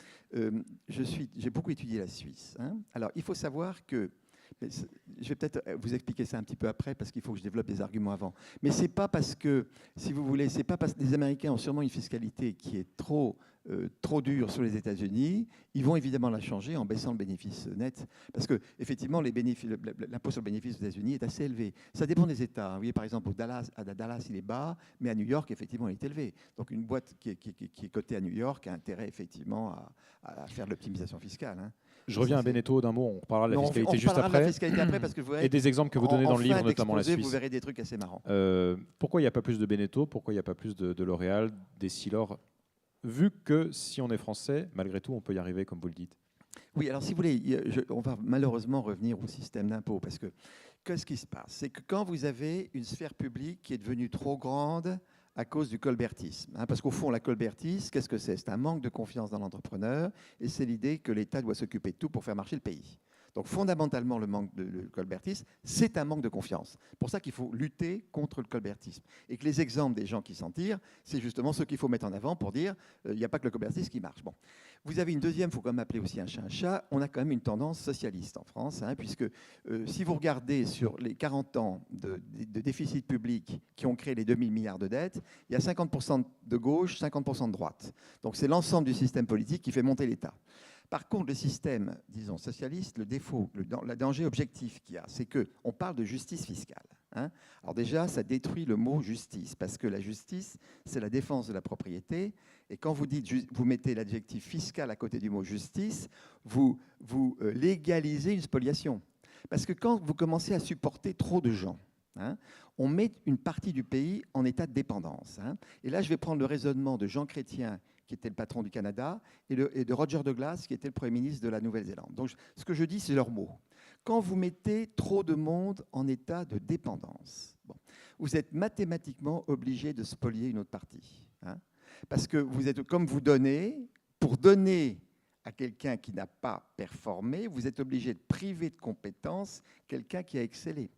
J'ai beaucoup étudié la Suisse. Hein. Alors il faut savoir que, je vais peut-être vous expliquer ça un petit peu après parce qu'il faut que je développe des arguments avant. Mais c'est pas parce que, si vous voulez, c'est pas parce que les Américains ont sûrement une fiscalité qui est trop dure sur les États-Unis, ils vont évidemment la changer en baissant le bénéfice net. Parce que effectivement, l'impôt sur le bénéfice aux États-Unis est assez élevé. Ça dépend des États. Vous voyez, par exemple, à Dallas, il est bas, mais à New York, effectivement, il est élevé. Donc une boîte qui est cotée à New York a intérêt, effectivement, à faire de l'optimisation fiscale. Hein. Je reviens à Beneteau d'un mot, on parlera de la fiscalité juste après. De la fiscalité après parce que vous verrez, et des exemples que vous donnez dans le livre, notamment la Suisse. Vous verrez des trucs assez marrants. Pourquoi il n'y a pas plus de Beneteau? Pourquoi il n'y a pas plus de L'Oréal, d'Essilor? Vu que si on est français, malgré tout, on peut y arriver, comme vous le dites. Oui, alors si vous voulez, on va malheureusement revenir au système d'impôt parce que qu'est-ce qui se passe? C'est que quand vous avez une sphère publique qui est devenue trop grande à cause du colbertisme, hein, parce qu'au fond, la colbertisme, qu'est-ce que c'est? C'est un manque de confiance dans l'entrepreneur et c'est l'idée que l'État doit s'occuper de tout pour faire marcher le pays. Donc fondamentalement, le manque de colbertisme, c'est un manque de confiance. C'est pour ça qu'il faut lutter contre le colbertisme. Et que les exemples des gens qui s'en tirent, c'est justement ceux qu'il faut mettre en avant pour dire il n'y a pas que le colbertisme qui marche. Bon. Vous avez une deuxième, il faut quand même appeler aussi un chat. On a quand même une tendance socialiste en France, hein, puisque si vous regardez sur les 40 ans de déficit public qui ont créé les 2000 milliards de dettes, il y a 50% de gauche, 50% de droite. Donc c'est l'ensemble du système politique qui fait monter l'État. Par contre, le système, disons, socialiste, le défaut, le danger objectif qu'il y a, c'est qu'on parle de justice fiscale. Hein. Alors déjà, ça détruit le mot justice, parce que la justice, c'est la défense de la propriété. Et quand vous mettez l'adjectif fiscal à côté du mot justice, vous légalisez une spoliation. Parce que quand vous commencez à supporter trop de gens, hein, on met une partie du pays en état de dépendance. Hein. Et là, je vais prendre le raisonnement de Jean Chrétien, qui était le patron du Canada, et de Roger Douglas, qui était le Premier ministre de la Nouvelle-Zélande. Donc, ce que je dis, c'est leurs mots. quand vous mettez trop de monde en état de dépendance, bon, vous êtes mathématiquement obligé de spolier une autre partie. Hein, parce que vous êtes, comme vous donnez, pour donner à quelqu'un qui n'a pas performé, vous êtes obligé de priver de compétences quelqu'un qui a excellé.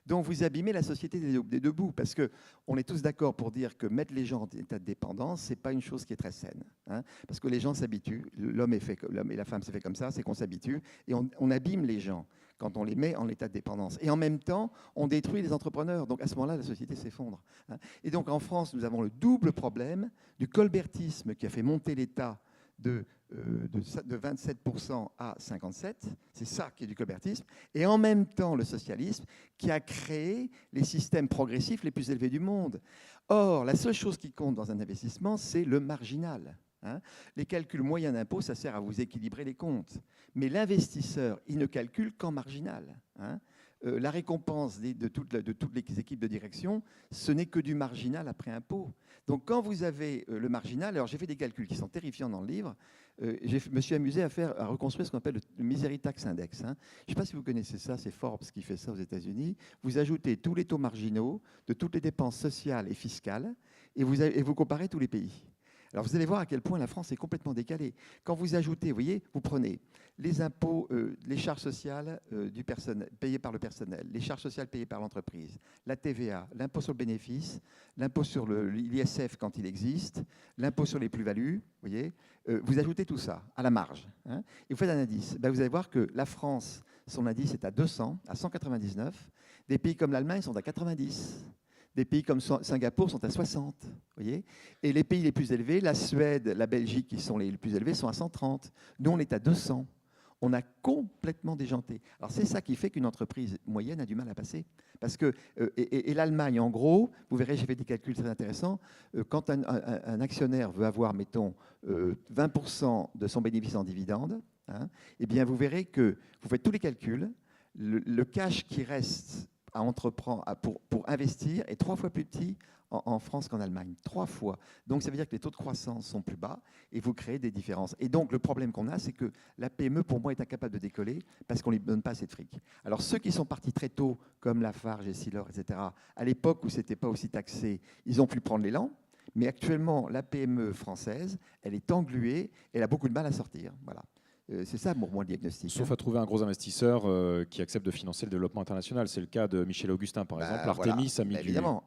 Donc vous abîmez la société des deux bouts, parce qu'on est tous d'accord pour dire que mettre les gens en état de dépendance, ce n'est pas une chose qui est très saine. Hein, parce que les gens s'habituent, l'homme et la femme s'est fait comme ça, c'est qu'on s'habitue, et on abîme les gens quand on les met en état de dépendance. Et en même temps, on détruit les entrepreneurs. Donc à ce moment-là, la société s'effondre. Hein. Et donc en France, nous avons le double problème du colbertisme qui a fait monter l'État de 27% à 57%, c'est ça qui est du colbertisme, et en même temps le socialisme qui a créé les systèmes progressifs les plus élevés du monde. Or, la seule chose qui compte dans un investissement, c'est le marginal. Hein. Les calculs moyens d'impôt, ça sert à vous équilibrer les comptes. Mais l'investisseur, il ne calcule qu'en marginal. Hein. La récompense de toutes les équipes de direction, ce n'est que du marginal après impôt. Donc quand vous avez le marginal, alors j'ai fait des calculs qui sont terrifiants dans le livre, je me suis amusé à reconstruire ce qu'on appelle le Misery Tax Index. Hein. Je ne sais pas si vous connaissez ça, c'est Forbes qui fait ça aux États-Unis. Vous ajoutez tous les taux marginaux de toutes les dépenses sociales et fiscales et vous comparez tous les pays. Alors vous allez voir à quel point la France est complètement décalée. Quand vous ajoutez, vous voyez, vous prenez les impôts, les charges sociales du personnel, payées par le personnel, les charges sociales payées par l'entreprise, la TVA, l'impôt sur le bénéfice, l'impôt sur l'ISF quand il existe, l'impôt sur les plus-values, voyez, vous ajoutez tout ça à la marge. Hein, et vous faites un indice. Ben, vous allez voir que la France, son indice est à 200, à 199. Des pays comme l'Allemagne sont à 90. Des pays comme Singapour sont à 60, voyez. Et les pays les plus élevés, la Suède, la Belgique, qui sont les plus élevés, sont à 130. Nous, on est à 200. On a complètement déjanté. Alors, c'est ça qui fait qu'une entreprise moyenne a du mal à passer. Parce que, et l'Allemagne, en gros, vous verrez, j'ai fait des calculs très intéressants, quand un actionnaire veut avoir, mettons, 20% de son bénéfice en dividende, hein, eh bien, vous verrez que vous faites tous les calculs, le cash qui reste à entreprendre pour investir est 3 fois plus petit en France qu'en Allemagne. 3 fois. Donc ça veut dire que les taux de croissance sont plus bas et vous créez des différences. Et donc le problème qu'on a, c'est que la PME, pour moi, est incapable de décoller parce qu'on ne lui donne pas assez de fric. Alors ceux qui sont partis très tôt, comme Lafarge, Essilor, etc., à l'époque où ce n'était pas aussi taxé, ils ont pu prendre l'élan. Mais actuellement, la PME française, elle est engluée, elle a beaucoup de mal à sortir. Voilà. C'est ça, pour moi, le diagnostic. Sauf à trouver un gros investisseur qui accepte de financer le développement international. C'est le cas de Michel Augustin, par exemple. Artemis a mis évidemment.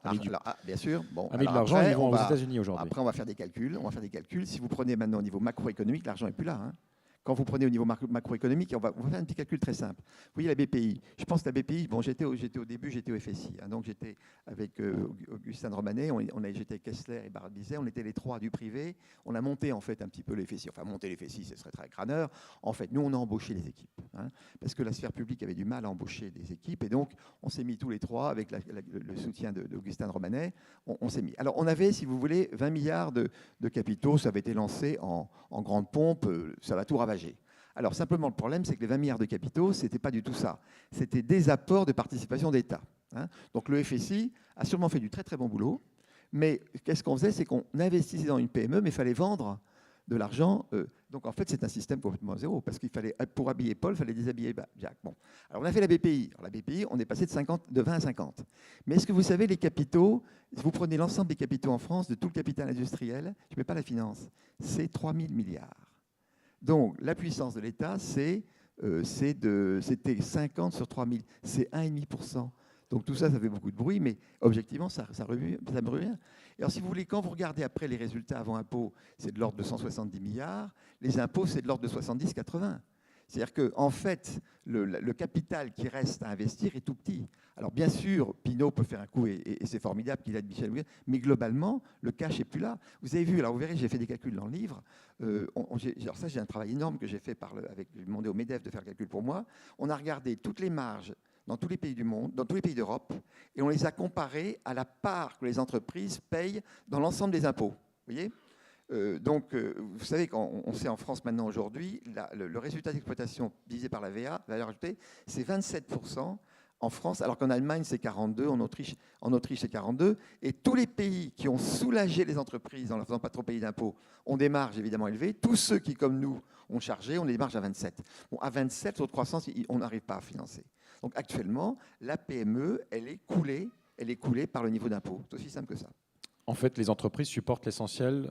Bien sûr. Bon, a mis de l'argent, ils vont aux États-Unis aujourd'hui. Après, on va faire des calculs. Si vous prenez maintenant au niveau macroéconomique, l'argent n'est plus là. Hein. Quand vous prenez au niveau macroéconomique, on va faire un petit calcul très simple. Vous voyez la BPI. Je pense que la BPI, bon, j'étais au début, j'étais au FSI. Hein, donc j'étais avec Augustin de Romanet, j'étais avec Kessler et Barbizet, on était les trois du privé. On a monté en fait un petit peu les FSI. Enfin, monter les FSI, ce serait très crâneur. En fait, nous, on a embauché les équipes. Hein, parce que la sphère publique avait du mal à embaucher des équipes. Et donc, on s'est mis tous les trois, avec le soutien d'Augustin de Romanet, on s'est mis. Alors, on avait, si vous voulez, 20 milliards de capitaux. Ça avait été lancé en grande pompe. Ça va tout ravager. Alors simplement le problème, c'est que les 20 milliards de capitaux, ce n'était pas du tout ça. C'était des apports de participation d'État. Hein. Donc le FSI a sûrement fait du très très bon boulot, mais qu'est-ce qu'on faisait? C'est qu'on investissait dans une PME, mais il fallait vendre de l'argent. Donc en fait, c'est un système complètement zéro, parce qu'il fallait, pour habiller Paul, il fallait déshabiller Jacques. Bon. Alors on a fait la BPI. Alors la BPI, on est passé de 20 à 50. Mais est-ce que vous savez, les capitaux, si vous prenez l'ensemble des capitaux en France, de tout le capital industriel, je ne mets pas la finance, c'est 3 000 milliards. Donc, la puissance de l'État, c'était 50 sur 3 000. C'est 1,5%. Donc, tout ça, ça fait beaucoup de bruit, mais objectivement, ça me revient. Et alors, si vous voulez, quand vous regardez après les résultats avant impôts, c'est de l'ordre de 170 milliards. Les impôts, c'est de l'ordre de 70-80. C'est-à-dire qu'en fait, le capital qui reste à investir est tout petit. Alors bien sûr, Pinault peut faire un coup et c'est formidable qu'il aide Michel Augustin, mais globalement, le cash n'est plus là. Vous avez vu, alors vous verrez, j'ai fait des calculs dans le livre. Alors ça, j'ai un travail énorme que j'ai fait j'ai demandé au MEDEF de faire le calcul pour moi. On a regardé toutes les marges dans tous les pays du monde, dans tous les pays d'Europe, et on les a comparées à la part que les entreprises payent dans l'ensemble des impôts. Vous voyez ? Donc, vous savez qu'on sait en France maintenant aujourd'hui, le résultat d'exploitation divisé par la VA, valeur ajoutée, c'est 27% en France, alors qu'en Allemagne, c'est 42, en Autriche, c'est 42. Et tous les pays qui ont soulagé les entreprises en ne leur faisant pas trop payer d'impôts ont des marges évidemment élevées. Tous ceux qui, comme nous, ont chargé, ont des marges à 27. Bon, à 27, taux de croissance, on n'arrive pas à financer. Donc actuellement, la PME, elle est coulée par le niveau d'impôt. C'est aussi simple que ça. En fait, les entreprises supportent l'essentiel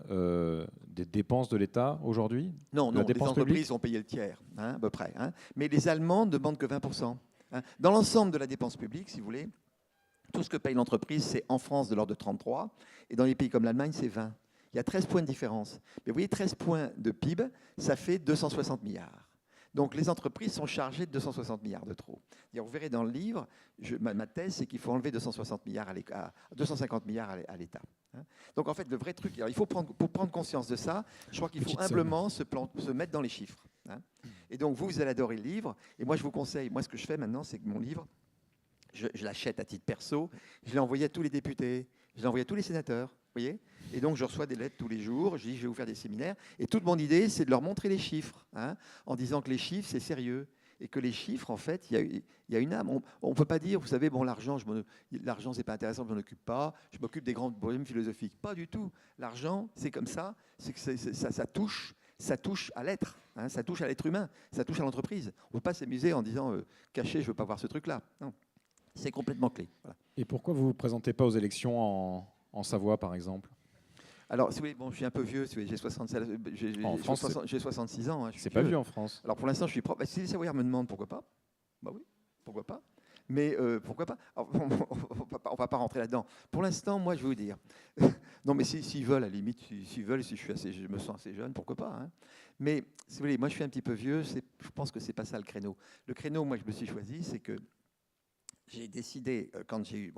des dépenses de l'État aujourd'hui? Non, La les dépense entreprises publique ont payé le tiers, à peu près. Mais les Allemands ne demandent que 20%. Dans l'ensemble de la dépense publique, si vous voulez, tout ce que paye l'entreprise, c'est en France de l'ordre de 33, et dans les pays comme l'Allemagne, c'est 20. Il y a 13 points de différence. Mais vous voyez, 13 points de PIB, ça fait 260 milliards. Donc les entreprises sont chargées de 260 milliards de trop. Et vous verrez dans le livre, ma thèse, c'est qu'il faut enlever 250 milliards à l'État. Donc en fait, le vrai truc, alors, il faut pour prendre conscience de ça, je crois qu'il faut humblement se mettre dans les chiffres. Et donc vous allez adorer le livre. Et moi, je vous conseille, moi ce que je fais maintenant, c'est que mon livre, je l'achète à titre perso, je l'ai envoyé à tous les députés, je l'ai envoyé à tous les sénateurs, vous voyez. Et donc, je reçois des lettres tous les jours, je dis, je vais vous faire des séminaires. Et toute mon idée, c'est de leur montrer les chiffres, en disant que les chiffres, c'est sérieux. Et que les chiffres, en fait, il y a une âme. On ne peut pas dire, vous savez, bon, l'argent, c'est pas intéressant, je ne m'en occupe pas, je m'occupe des grands problèmes philosophiques. Pas du tout. L'argent, c'est comme ça, c'est que ça touche à l'être, ça touche à l'être humain, ça touche à l'entreprise. On ne peut pas s'amuser en disant, caché, je ne veux pas voir ce truc-là. Non. C'est complètement clé. Voilà. Et pourquoi vous ne vous présentez pas aux élections en Savoie, par exemple? Alors, bon, je suis un peu vieux, j'ai 66 ans. C'est pas vieux en France. Alors, pour l'instant, je suis propre. Si les Savoyards me demandent pourquoi pas, bah oui, pourquoi pas. Mais pourquoi pas? Alors, on va pas rentrer là-dedans. Pour l'instant, moi, je vais vous dire. Non, mais s'ils veulent, à la limite, s'ils veulent, si je me sens assez jeune, pourquoi pas. Mais si vous voulez, moi, je suis un petit peu vieux. Je pense que c'est pas ça le créneau. Le créneau, moi, je me suis choisi, c'est que j'ai décidé, quand j'ai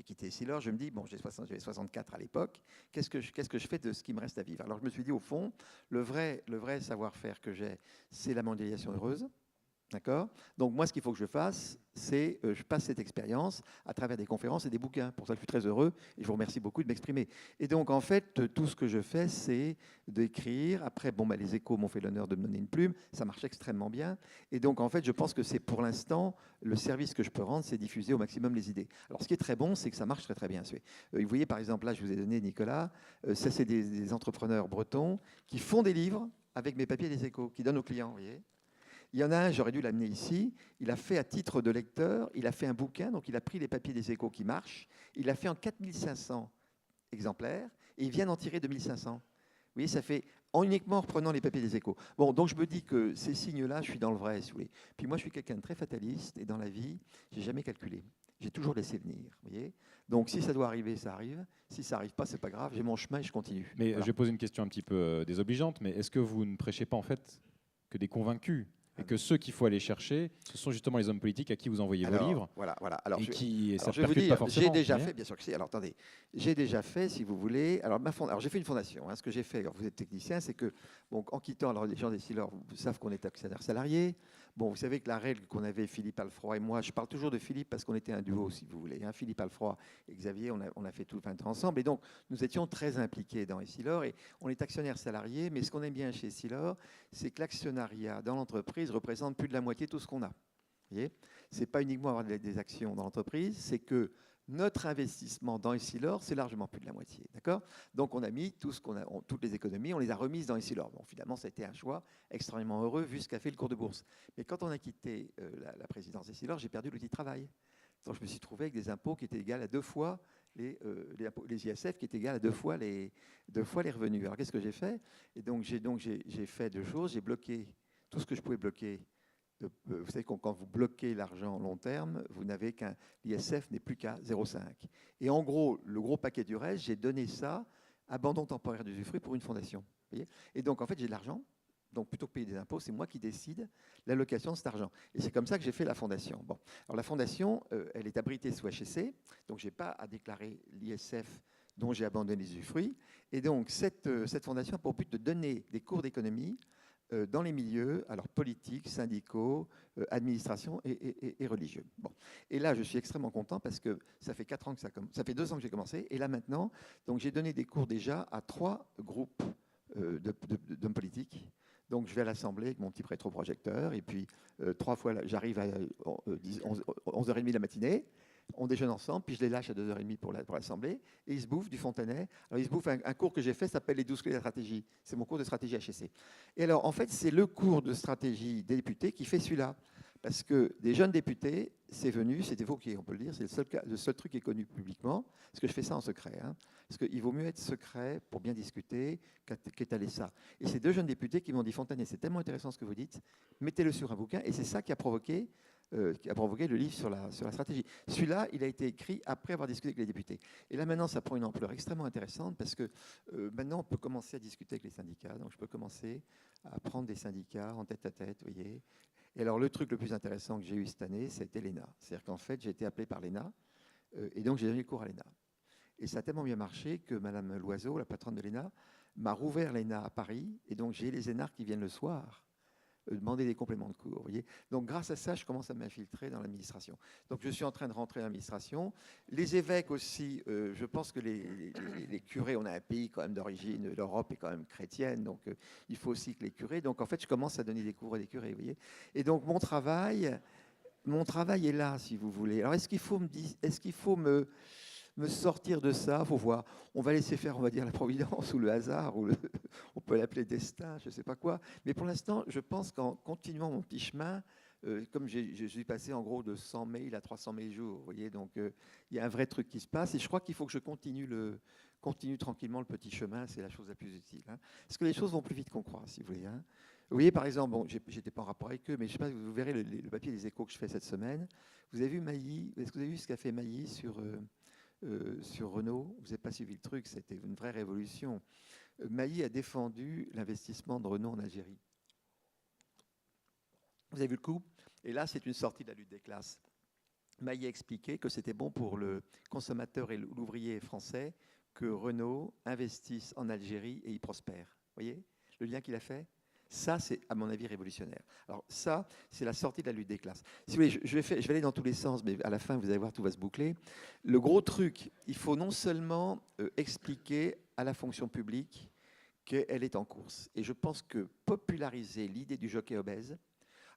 quitté Essilor, je me dis, bon, j'avais 64 à l'époque, qu'est-ce que je fais de ce qui me reste à vivre? Alors je me suis dit, au fond, le vrai savoir-faire que j'ai, c'est la mondialisation heureuse. D'accord? Donc moi, ce qu'il faut que je fasse, c'est je passe cette expérience à travers des conférences et des bouquins. Pour ça, je suis très heureux et je vous remercie beaucoup de m'exprimer. Et donc, en fait, tout ce que je fais, c'est d'écrire. Après, les Échos m'ont fait l'honneur de me donner une plume. Ça marche extrêmement bien. Et donc, en fait, je pense que c'est pour l'instant le service que je peux rendre, c'est diffuser au maximum les idées. Alors, ce qui est très bon, c'est que ça marche très, très bien. Vous voyez, par exemple, là, je vous ai donné Nicolas. Ça, c'est des entrepreneurs bretons qui font des livres avec mes papiers des Échos, qui donnent aux clients, vous voyez. Il y en a un, j'aurais dû l'amener ici, il a fait à titre de lecteur, il a fait un bouquin, donc il a pris les papiers des Échos qui marchent, il a fait en 4500 exemplaires, et il vient d'en tirer 2500. Vous voyez, ça fait uniquement en reprenant les papiers des Échos. Bon, donc je me dis que ces signes-là, je suis dans le vrai, si vous voulez. Puis moi, je suis quelqu'un de très fataliste, et dans la vie, j'ai jamais calculé. J'ai toujours laissé venir, vous voyez. Donc si ça doit arriver, ça arrive. Si ça n'arrive pas, c'est pas grave, j'ai mon chemin et je continue. Mais voilà. je vais poser une question un petit peu désobligeante, mais est-ce que vous ne prêchez pas en fait que des convaincus? Et que ceux qu'il faut aller chercher, ce sont justement les hommes politiques à qui vous envoyez vos livres. Voilà. Alors, et qui ça je vais vous percute pas dire, forcément. j'ai déjà fait, bien sûr que si. Alors attendez, j'ai déjà fait, si vous voulez. Alors j'ai fait une fondation. Ce que j'ai fait, alors vous êtes technicien, c'est que, bon, en quittant, alors les gens des Essilor savent qu'on est actionnaire salarié. Bon, vous savez que la règle qu'on avait, Philippe Alfroy et moi, je parle toujours de Philippe parce qu'on était un duo, si vous voulez. Philippe Alfroy et Xavier, on a fait tout le 20 ans ensemble. Et donc, nous étions très impliqués dans Essilor et on est actionnaire salarié. Mais ce qu'on aime bien chez Essilor, c'est que l'actionnariat dans l'entreprise représente plus de la moitié de tout ce qu'on a. Vous voyez, c'est pas uniquement avoir des actions dans l'entreprise, c'est que notre investissement dans Essilor, c'est largement plus de la moitié. D'accord? Donc, on a mis tout ce toutes les économies, on les a remises dans Essilor. Bon, finalement, ça a été un choix extrêmement heureux vu ce qu'a fait le cours de bourse. Mais quand on a quitté la présidence d'Essilor, j'ai perdu l'outil de travail. Donc, je me suis trouvé avec des impôts qui étaient égaux à 2 fois les ISF, qui étaient égaux à 2 fois les revenus. Alors, qu'est-ce que j'ai fait? Et donc, j'ai fait 2 choses. J'ai bloqué tout ce que je pouvais bloquer. Vous savez, quand vous bloquez l'argent long terme, vous n'avez l'ISF n'est plus qu'à 0,5. Et en gros, le gros paquet du reste, j'ai donné ça, abandon temporaire d'usufruit pour une fondation. Vous voyez, et donc, en fait, j'ai de l'argent. Donc, plutôt que payer des impôts, c'est moi qui décide l'allocation de cet argent. Et c'est comme ça que j'ai fait la fondation. Bon, alors la fondation, elle est abritée sous HEC, donc je n'ai pas à déclarer l'ISF dont j'ai abandonné les usufruits. Et donc, cette fondation a pour but de donner des cours d'économie dans les milieux, alors politiques, syndicaux, administration et religieux. Bon. Et là, je suis extrêmement content parce que ça fait 4 ans que ça fait 2 ans que j'ai commencé. Et là maintenant, donc j'ai donné des cours déjà à 3 groupes d'hommes politiques. Donc, je vais à l'Assemblée avec mon petit rétroprojecteur, et puis 3 fois, j'arrive à 11h30 la matinée, on déjeune ensemble, puis je les lâche à 2h30 pour l'Assemblée, et ils se bouffent du Fontenay. Alors, ils se bouffent un cours que j'ai fait, s'appelle les 12 clés de la stratégie. C'est mon cours de stratégie HEC. Et alors, en fait, c'est le cours de stratégie des députés qui fait celui-là. Parce que des jeunes députés, c'est venu, c'est évoqué, on peut le dire, c'est le seul truc qui est connu publiquement, parce que je fais ça en secret. Hein, parce qu'il vaut mieux être secret pour bien discuter qu'étaler ça. Et ces 2 jeunes députés qui m'ont dit, Fontanet, c'est tellement intéressant ce que vous dites, mettez-le sur un bouquin, et c'est ça qui a provoqué le livre sur la stratégie. Celui-là, il a été écrit après avoir discuté avec les députés. Et là, maintenant, ça prend une ampleur extrêmement intéressante, parce que maintenant, on peut commencer à discuter avec les syndicats. Donc, je peux commencer à prendre des syndicats en tête à tête, vous voyez. Et alors, le truc le plus intéressant que j'ai eu cette année, c'était l'ENA. C'est-à-dire qu'en fait, j'ai été appelé par l'ENA, et donc j'ai donné le cours à l'ENA. Et ça a tellement bien marché que Madame Loiseau, la patronne de l'ENA, m'a rouvert l'ENA à Paris, et donc j'ai les énarques qui viennent le soir demander des compléments de cours. Vous voyez. Donc, grâce à ça, je commence à m'infiltrer dans l'administration. Donc, je suis en train de rentrer dans l'administration. Les évêques aussi, je pense que les curés, on a un pays quand même d'origine, l'Europe est quand même chrétienne, donc il faut aussi que les curés. Donc, en fait, je commence à donner des cours à des curés. Vous voyez. Et donc, mon travail est là, si vous voulez. Alors, est-ce qu'il faut me sortir de ça? Faut voir. On va laisser faire, on va dire, la providence ou le hasard, ou on peut l'appeler destin, je ne sais pas quoi. Mais pour l'instant, je pense qu'en continuant mon petit chemin, comme je suis passé en gros de 100 mails à 300 mails jours, vous voyez, donc il y a un vrai truc qui se passe. Et je crois qu'il faut que je continue tranquillement le petit chemin. C'est la chose la plus utile. Hein. Parce que les choses vont plus vite qu'on croit, si vous voulez. Hein. Vous voyez, par exemple, bon, j'étais pas en rapport avec eux, mais je sais pas, vous verrez le papier des Échos que je fais cette semaine. Vous avez vu Mailly? Est-ce que vous avez vu ce qu'a fait Mailly sur Renault? Vous n'avez pas suivi le truc, c'était une vraie révolution. Mailly a défendu l'investissement de Renault en Algérie. Vous avez vu le coup? Et là, c'est une sortie de la lutte des classes. Mailly a expliqué que c'était bon pour le consommateur et l'ouvrier français que Renault investisse en Algérie et y prospère. Vous voyez le lien qu'il a fait? Ça, c'est, à mon avis, révolutionnaire. Alors ça, c'est la sortie de la lutte des classes. Si vous voulez, je vais aller dans tous les sens, mais à la fin, vous allez voir, tout va se boucler. Le gros truc, il faut non seulement expliquer à la fonction publique qu'elle est en course. Et je pense que populariser l'idée du jockey obèse,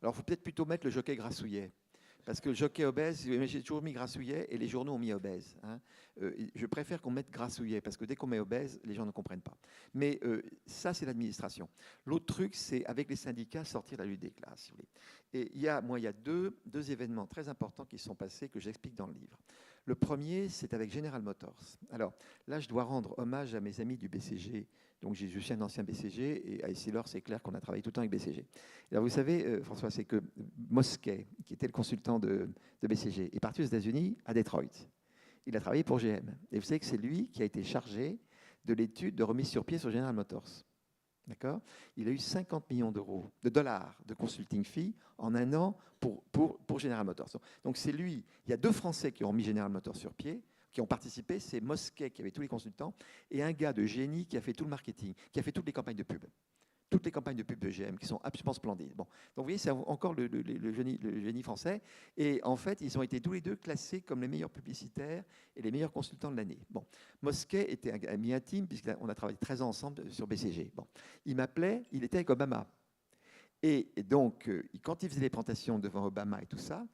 alors il faut peut-être plutôt mettre le jockey grassouillet. Parce que le jockey obèse, j'ai toujours mis grassouillet et les journaux ont mis obèse. Hein. Je préfère qu'on mette grassouillet parce que dès qu'on met obèse, les gens ne comprennent pas. Mais ça, c'est l'administration. L'autre truc, c'est avec les syndicats sortir de la lutte des classes. Si vous voulez. Et il y a deux événements très importants qui sont passés que j'explique dans le livre. Le premier, c'est avec General Motors. Alors là, je dois rendre hommage à mes amis du BCG. Donc je suis un ancien BCG et à Essilor, c'est clair qu'on a travaillé tout le temps avec BCG. Alors vous savez, François, c'est que Mosquet, qui était le consultant de BCG, est parti aux États-Unis à Detroit. Il a travaillé pour GM. Et vous savez que c'est lui qui a été chargé de l'étude de remise sur pied sur General Motors. D'accord? Il a eu 50 millions de dollars de consulting fee en un an pour General Motors. Donc c'est lui. Il y a 2 Français qui ont mis General Motors sur pied, qui ont participé. C'est Mosquet qui avait tous les consultants et un gars de génie qui a fait tout le marketing, qui a fait toutes les campagnes de pub. Toutes les campagnes de pub de GM qui sont absolument splendides. Bon. Donc vous voyez, c'est encore le génie français. Et en fait, ils ont été tous les 2 classés comme les meilleurs publicitaires et les meilleurs consultants de l'année. Bon. Mosquet était un ami intime, puisqu'on a travaillé 13 ans ensemble sur BCG. Bon. Il m'appelait, il était avec Obama. Et donc, quand il faisait les présentations devant Obama et tout ça,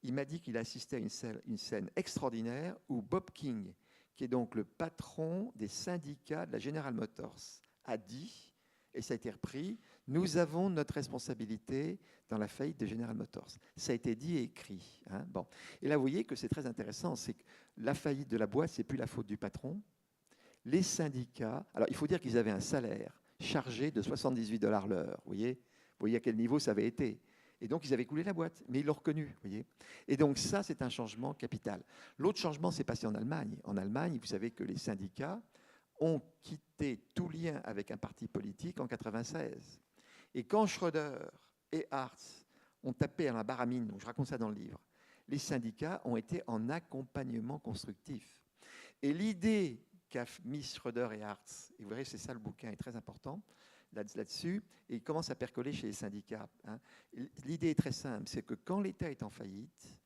il m'a dit qu'il assistait à une scène extraordinaire où Bob King, qui est donc le patron des syndicats de la General Motors, a dit, et ça a été repris, nous avons notre responsabilité dans la faillite de General Motors. Ça a été dit et écrit. Hein, bon. Et là, vous voyez que c'est très intéressant, c'est que la faillite de la boîte, c'est plus la faute du patron. Les syndicats, alors il faut dire qu'ils avaient un salaire chargé de 78 $ l'heure. Vous voyez à quel niveau ça avait été. Et donc, ils avaient coulé la boîte, mais ils l'ont reconnu. Vous voyez. Et donc, ça, c'est un changement capital. L'autre changement s'est passé en Allemagne. En Allemagne, vous savez que les syndicats ont quitté tout lien avec un parti politique en 1996. Et quand Schröder et Hartz ont tapé à la barre à mine, donc je raconte ça dans le livre, les syndicats ont été en accompagnement constructif. Et l'idée qu'a mis Schröder et Hartz, et vous verrez, c'est ça le bouquin est très important là-dessus, et il commence à percoler chez les syndicats. Hein. L'idée est très simple, c'est que quand l'État est en faillite,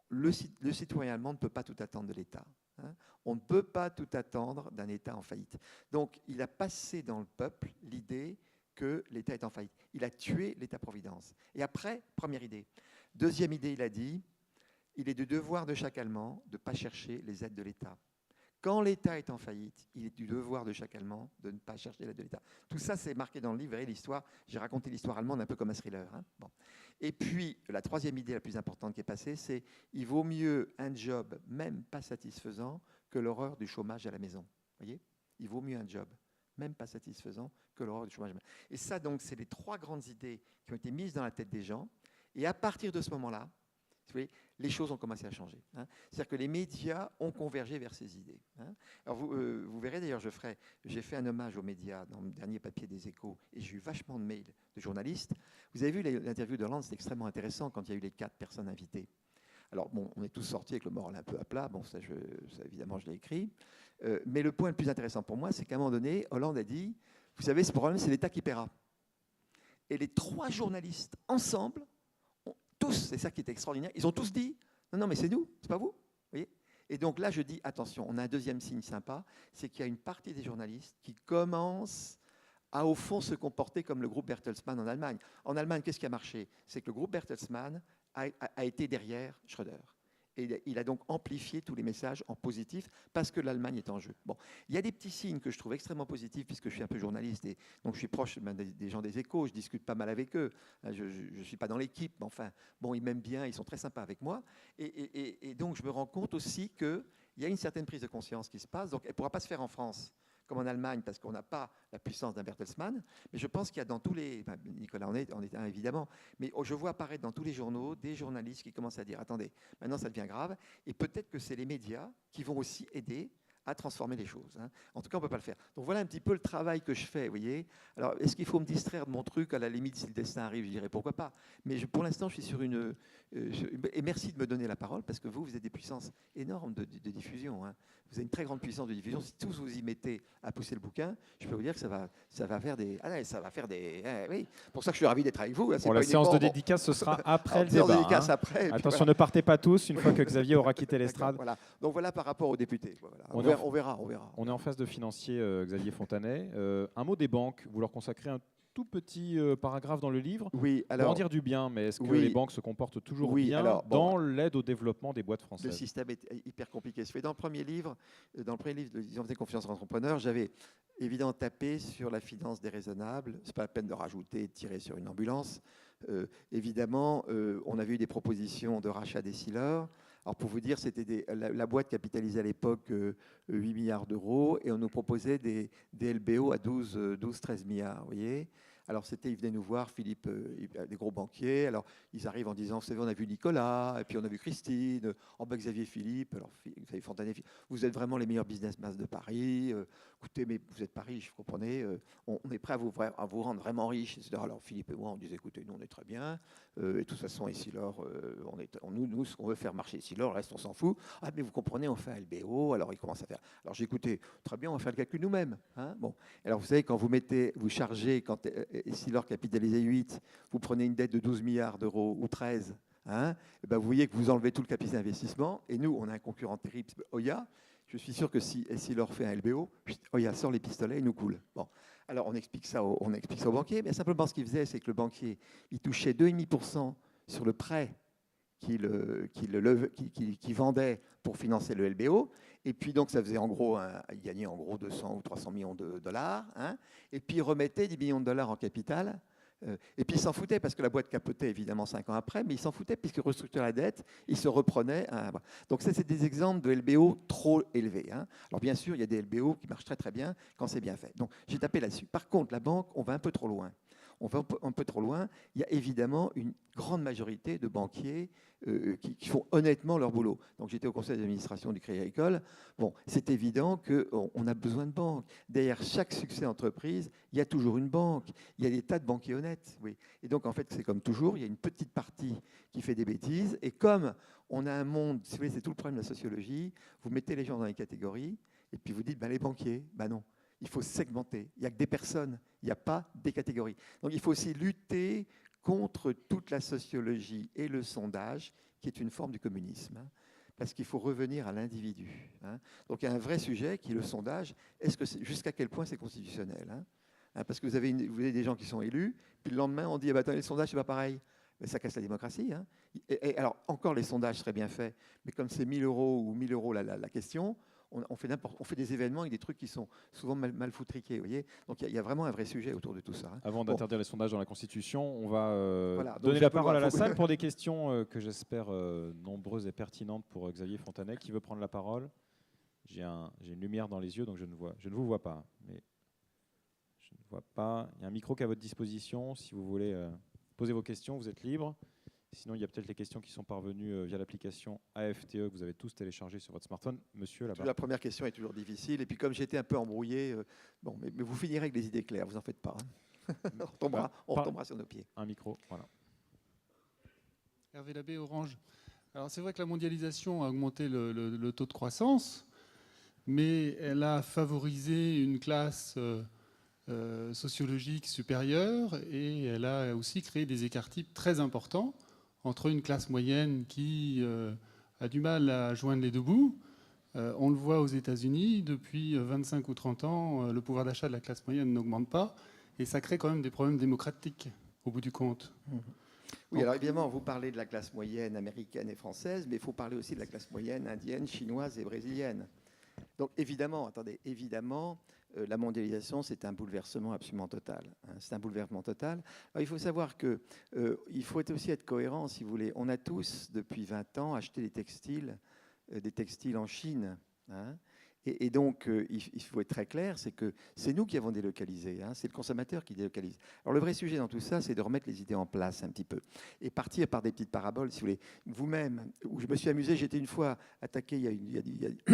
le citoyen allemand ne peut pas tout attendre de l'État. Hein. On ne peut pas tout attendre d'un État en faillite. Donc, il a passé dans le peuple l'idée que l'État est en faillite. Il a tué l'État-providence. Et après, première idée. Deuxième idée, il a dit, il est du devoir de chaque Allemand de ne pas chercher les aides de l'État. Quand l'État est en faillite, il est du devoir de chaque Allemand de ne pas chercher l'aide de l'État. Tout ça, c'est marqué dans le livre. Vous verrez l'histoire. J'ai raconté l'histoire allemande un peu comme un thriller. Hein. Bon. Et puis, la troisième idée la plus importante qui est passée, c'est il vaut mieux un job, même pas satisfaisant, que l'horreur du chômage à la maison. Vous voyez ? Il vaut mieux un job, même pas satisfaisant, que l'horreur du chômage à la maison. Et ça, donc, c'est les trois grandes idées qui ont été mises dans la tête des gens. Et à partir de ce moment-là, vous voyez, les choses ont commencé à changer. Hein. C'est-à-dire que les médias ont convergé vers ces idées. Hein. Alors vous verrez d'ailleurs, j'ai fait un hommage aux médias dans le dernier papier des Échos et j'ai eu vachement de mails de journalistes. Vous avez vu l'interview de Hollande, c'est extrêmement intéressant quand il y a eu les 4 personnes invitées. Alors bon, on est tous sortis avec le moral un peu à plat, bon ça évidemment je l'ai écrit. Mais le point le plus intéressant pour moi, c'est qu'à un moment donné, Hollande a dit, vous savez, ce problème, c'est l'État qui paiera. Et les 3 journalistes ensemble, tous, c'est ça qui est extraordinaire, ils ont tous dit non, mais c'est nous, c'est pas vous. Vous voyez ? Et donc là, je dis attention, on a un deuxième signe sympa, c'est qu'il y a une partie des journalistes qui commencent à, au fond, se comporter comme le groupe Bertelsmann en Allemagne. En Allemagne, qu'est-ce qui a marché ? C'est que le groupe Bertelsmann a été derrière Schröder. Et il a donc amplifié tous les messages en positif parce que l'Allemagne est en jeu. Bon, il y a des petits signes que je trouve extrêmement positifs puisque je suis un peu journaliste et donc je suis proche des gens des Échos, je discute pas mal avec eux. Je ne suis pas dans l'équipe, mais enfin, bon, ils m'aiment bien, ils sont très sympas avec moi. Et donc je me rends compte aussi qu'il y a une certaine prise de conscience qui se passe. Donc elle ne pourra pas se faire en France comme en Allemagne, parce qu'on n'a pas la puissance d'un Bertelsmann, mais je pense qu'il y a dans tous les... Ben, Nicolas en est un, évidemment, mais je vois apparaître dans tous les journaux des journalistes qui commencent à dire « Attendez, maintenant ça devient grave », et peut-être que c'est les médias qui vont aussi aider à transformer les choses. Hein. En tout cas, on ne peut pas le faire. Donc voilà un petit peu le travail que je fais, vous voyez. Alors, est-ce qu'il faut me distraire de mon truc ? À la limite, si le destin arrive, je dirais pourquoi pas. Mais pour l'instant, je suis sur une... et merci de me donner la parole, parce que vous avez des puissances énormes de diffusion. Hein. Vous avez une très grande puissance de diffusion. Si tous vous y mettez à pousser le bouquin, je peux vous dire que ça va faire des... Ah ouais, ça va faire des... oui. Pour ça que je suis ravi d'être avec vous. Là, la séance de dédicace, ce sera après le débat. Dédicace après, attention, voilà. Ne partez pas tous une fois que Xavier aura quitté l'estrade. Voilà. Donc voilà par rapport aux députés. Voilà. On verra. On est en face de financier, Xavier Fontanet. Un mot des banques. Vous leur consacrez un tout petit paragraphe dans le livre. Oui, alors, pour en dire du bien, mais est-ce que les banques se comportent toujours bien dans l'aide au développement des boîtes françaises ? Le système est hyper compliqué. Dans le premier livre, Ils ont fait confiance aux entrepreneurs, j'avais évidemment tapé sur la finance déraisonnable. Ce n'est pas la peine de rajouter, de tirer sur une ambulance. Évidemment, on avait eu des propositions de rachat des sealers. Alors pour vous dire, c'était la boîte capitalisait à l'époque 8 milliards d'euros et on nous proposait des LBO à 12-13 milliards. Vous voyez ? Alors ils venaient nous voir, Philippe, des gros banquiers. Alors ils arrivent en disant, vous savez, on a vu Nicolas, et puis on a vu Christine, Xavier Philippe, alors Xavier Fontanet, vous êtes vraiment les meilleurs businessmen de Paris. Écoutez, mais vous êtes pas riches, vous comprenez, on est prêt à vous rendre vraiment riches, etc. Alors Philippe et moi, on disait, écoutez, nous on est très bien, et de toute façon, ici, nous, ce qu'on veut faire marcher ici, le reste, on s'en fout. Ah, mais vous comprenez, on fait un LBO, alors ils commencent à faire. Alors j'ai écouté, très bien, on va faire le calcul nous-mêmes. Hein, bon. Alors vous savez, quand vous chargez, si l'or capitalisait 8, vous prenez une dette de 12 milliards d'euros ou 13, hein, et ben vous voyez que vous enlevez tout le capital d'investissement. Et nous, on a un concurrent terrible, Oya. Je suis sûr que si l'or fait un LBO, Oya sort les pistolets et nous coule. Bon. Alors on explique ça aux banquiers, mais simplement ce qu'il faisait, c'est que le banquier, il touchait 2,5% sur le prêt qu'il vendait pour financer le LBO. Et puis donc ça faisait en gros, il gagnait en gros 200 ou 300 millions de dollars. Hein, et puis il remettait 10 millions de dollars en capital. Et puis il s'en foutait parce que la boîte capotait évidemment 5 ans après, mais il s'en foutait puisqu'il restructurait la dette, il se reprenait. Donc ça, c'est des exemples de LBO trop élevés. Hein. Alors bien sûr, il y a des LBO qui marchent très très bien quand c'est bien fait. Donc j'ai tapé là-dessus. Par contre, la banque, on va un peu trop loin. Il y a évidemment une grande majorité de banquiers qui font honnêtement leur boulot. Donc j'étais au conseil d'administration du Crédit Agricole. Bon, c'est évident qu'on a besoin de banques. Derrière chaque succès entreprise, il y a toujours une banque. Il y a des tas de banquiers honnêtes. Oui. Et donc en fait, c'est comme toujours, il y a une petite partie qui fait des bêtises. Et comme on a un monde, si vous voulez, c'est tout le problème de la sociologie, vous mettez les gens dans les catégories et puis vous dites, les banquiers, non. Il faut segmenter. Il n'y a que des personnes, il n'y a pas des catégories. Donc il faut aussi lutter contre toute la sociologie et le sondage, qui est une forme du communisme, hein, parce qu'il faut revenir à l'individu. Hein. Donc il y a un vrai sujet qui est le sondage. Jusqu'à quel point c'est constitutionnel, hein. hein, parce que vous avez des gens qui sont élus, puis le lendemain, on dit ah bah, attends, les sondages, c'est pas pareil. Mais ça casse la démocratie. Hein. Et alors, encore, les sondages seraient bien faits, mais comme c'est 1 000 € ou 1 000 € la question, on fait des événements avec des trucs qui sont souvent mal foutriqués. Vous voyez, donc il y a vraiment un vrai sujet autour de tout ça. Hein. Avant d'interdire les sondages dans la Constitution, on va Voilà, donner la parole à la salle pour des questions que j'espère nombreuses et pertinentes pour Xavier Fontanet. Qui veut prendre la parole? J'ai une lumière dans les yeux, donc je ne vous vois pas. Mais je ne vois pas. Il y a un micro qui est à votre disposition. Si vous voulez poser vos questions, vous êtes libre. Sinon, il y a peut-être les questions qui sont parvenues via l'application AFTE que vous avez tous téléchargée sur votre smartphone. Monsieur, là-bas. La première question est toujours difficile. Et puis, comme j'étais un peu embrouillé, bon, mais vous finirez avec des idées claires, vous en faites pas. Hein. on retombera sur nos pieds. Un micro, voilà. Hervé Labbé, Orange. Alors, c'est vrai que la mondialisation a augmenté le taux de croissance, mais elle a favorisé une classe sociologique supérieure et elle a aussi créé des écarts types très importants entre une classe moyenne qui a du mal à joindre les deux bouts. On le voit aux États-Unis, depuis 25 ou 30 ans, le pouvoir d'achat de la classe moyenne n'augmente pas et ça crée quand même des problèmes démocratiques au bout du compte. Oui, alors évidemment, vous parlez de la classe moyenne américaine et française, mais il faut parler aussi de la classe moyenne indienne, chinoise et brésilienne. Donc évidemment, la mondialisation, c'est un bouleversement absolument total. Hein, c'est un bouleversement total. Alors, il faut savoir qu'il faut aussi être cohérent, si vous voulez. On a tous, depuis 20 ans, acheté des textiles en Chine. Hein, et donc, il faut être très clair, c'est que c'est nous qui avons délocalisé. Hein, c'est le consommateur qui délocalise. Alors le vrai sujet dans tout ça, c'est de remettre les idées en place un petit peu. Et partir par des petites paraboles, si vous voulez. Vous-même, où je me suis amusé, j'étais une fois attaqué il y a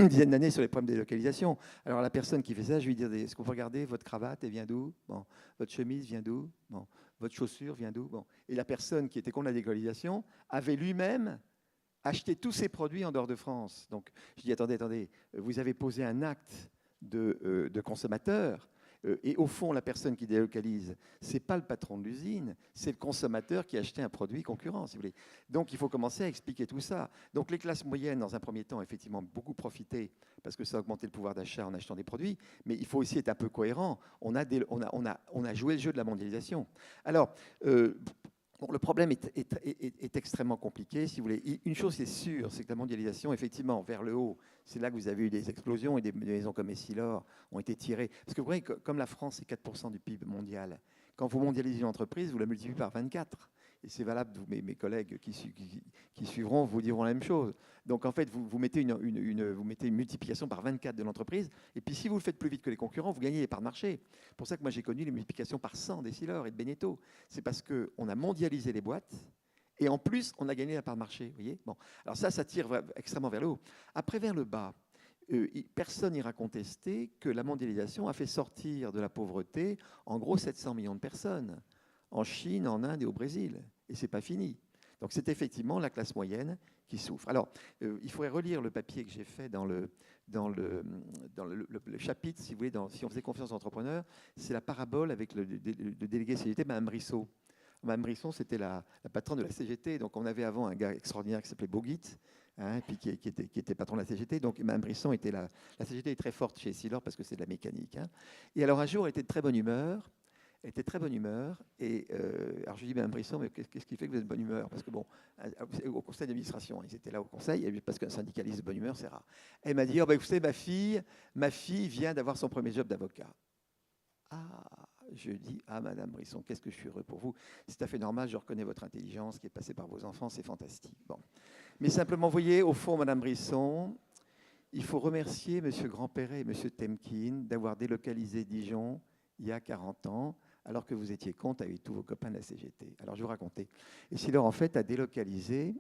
une dizaine d'années sur les problèmes de délocalisation. Alors la personne qui fait ça, je lui dis, est-ce que vous regardez votre cravate, elle vient d'où? Bon. Votre chemise vient d'où? Bon. Votre chaussure vient d'où? Bon. Et la personne qui était contre la délocalisation avait lui-même acheter tous ces produits en dehors de France. Donc, je dis, attendez, vous avez posé un acte de consommateur, et au fond, la personne qui délocalise, ce n'est pas le patron de l'usine, c'est le consommateur qui a acheté un produit concurrent, si vous voulez. Donc, il faut commencer à expliquer tout ça. Donc, les classes moyennes, dans un premier temps, effectivement, beaucoup profité, parce que ça a augmenté le pouvoir d'achat en achetant des produits, mais il faut aussi être un peu cohérent. On a joué le jeu de la mondialisation. Alors, bon, le problème est extrêmement compliqué, si vous voulez. Une chose est sûre, c'est que la mondialisation, effectivement, vers le haut, c'est là que vous avez eu des explosions et des maisons comme Essilor ont été tirées. Parce que vous voyez, comme la France est 4% du PIB mondial, quand vous mondialisez une entreprise, vous la multipliez par 24. Et c'est valable, mes collègues qui suivront vous diront la même chose. Donc en fait, vous mettez une multiplication par 24 de l'entreprise, et puis si vous le faites plus vite que les concurrents, vous gagnez les parts de marché. C'est pour ça que moi j'ai connu les multiplications par 100 d'Essilor et de Beneteau. C'est parce qu'on a mondialisé les boîtes, et en plus, on a gagné la part de marché. Vous voyez, bon. Alors ça tire extrêmement vers le haut. Après, vers le bas, personne n'ira contester que la mondialisation a fait sortir de la pauvreté en gros 700 millions de personnes, en Chine, en Inde et au Brésil. Et ce n'est pas fini. Donc c'est effectivement la classe moyenne qui souffre. Alors, il faudrait relire le papier que j'ai fait dans le chapitre, si vous voulez, si on faisait confiance aux entrepreneurs, c'est la parabole avec le délégué CGT, Mme Brissot. Mme Brissot, c'était la patronne de la CGT. Donc on avait avant un gars extraordinaire qui s'appelait Boguit, hein, puis qui était patron de la CGT. Donc Mme Brisson était la CGT est très forte chez Essilor parce que c'est de la mécanique. Hein. Et alors un jour, elle était de très bonne humeur. Et alors je lui dis, Mme Brisson, mais qu'est-ce qui fait que vous êtes de bonne humeur? Parce que bon, au conseil d'administration, ils étaient là au conseil, et parce qu'un syndicaliste de bonne humeur, c'est rare. Elle m'a dit, oh, vous savez, ma fille vient d'avoir son premier job d'avocat. Ah, je dis, ah, Madame Brisson, qu'est-ce que je suis heureux pour vous. C'est tout à fait normal, je reconnais votre intelligence qui est passée par vos enfants, c'est fantastique. Bon. Mais simplement, vous voyez, au fond, Madame Brisson, il faut remercier M. Grandperret et M. Temkin d'avoir délocalisé Dijon il y a 40 ans, alors que vous étiez contre avec tous vos copains de la CGT. Alors, je vais vous raconter. Essilor, en fait, a délocalisé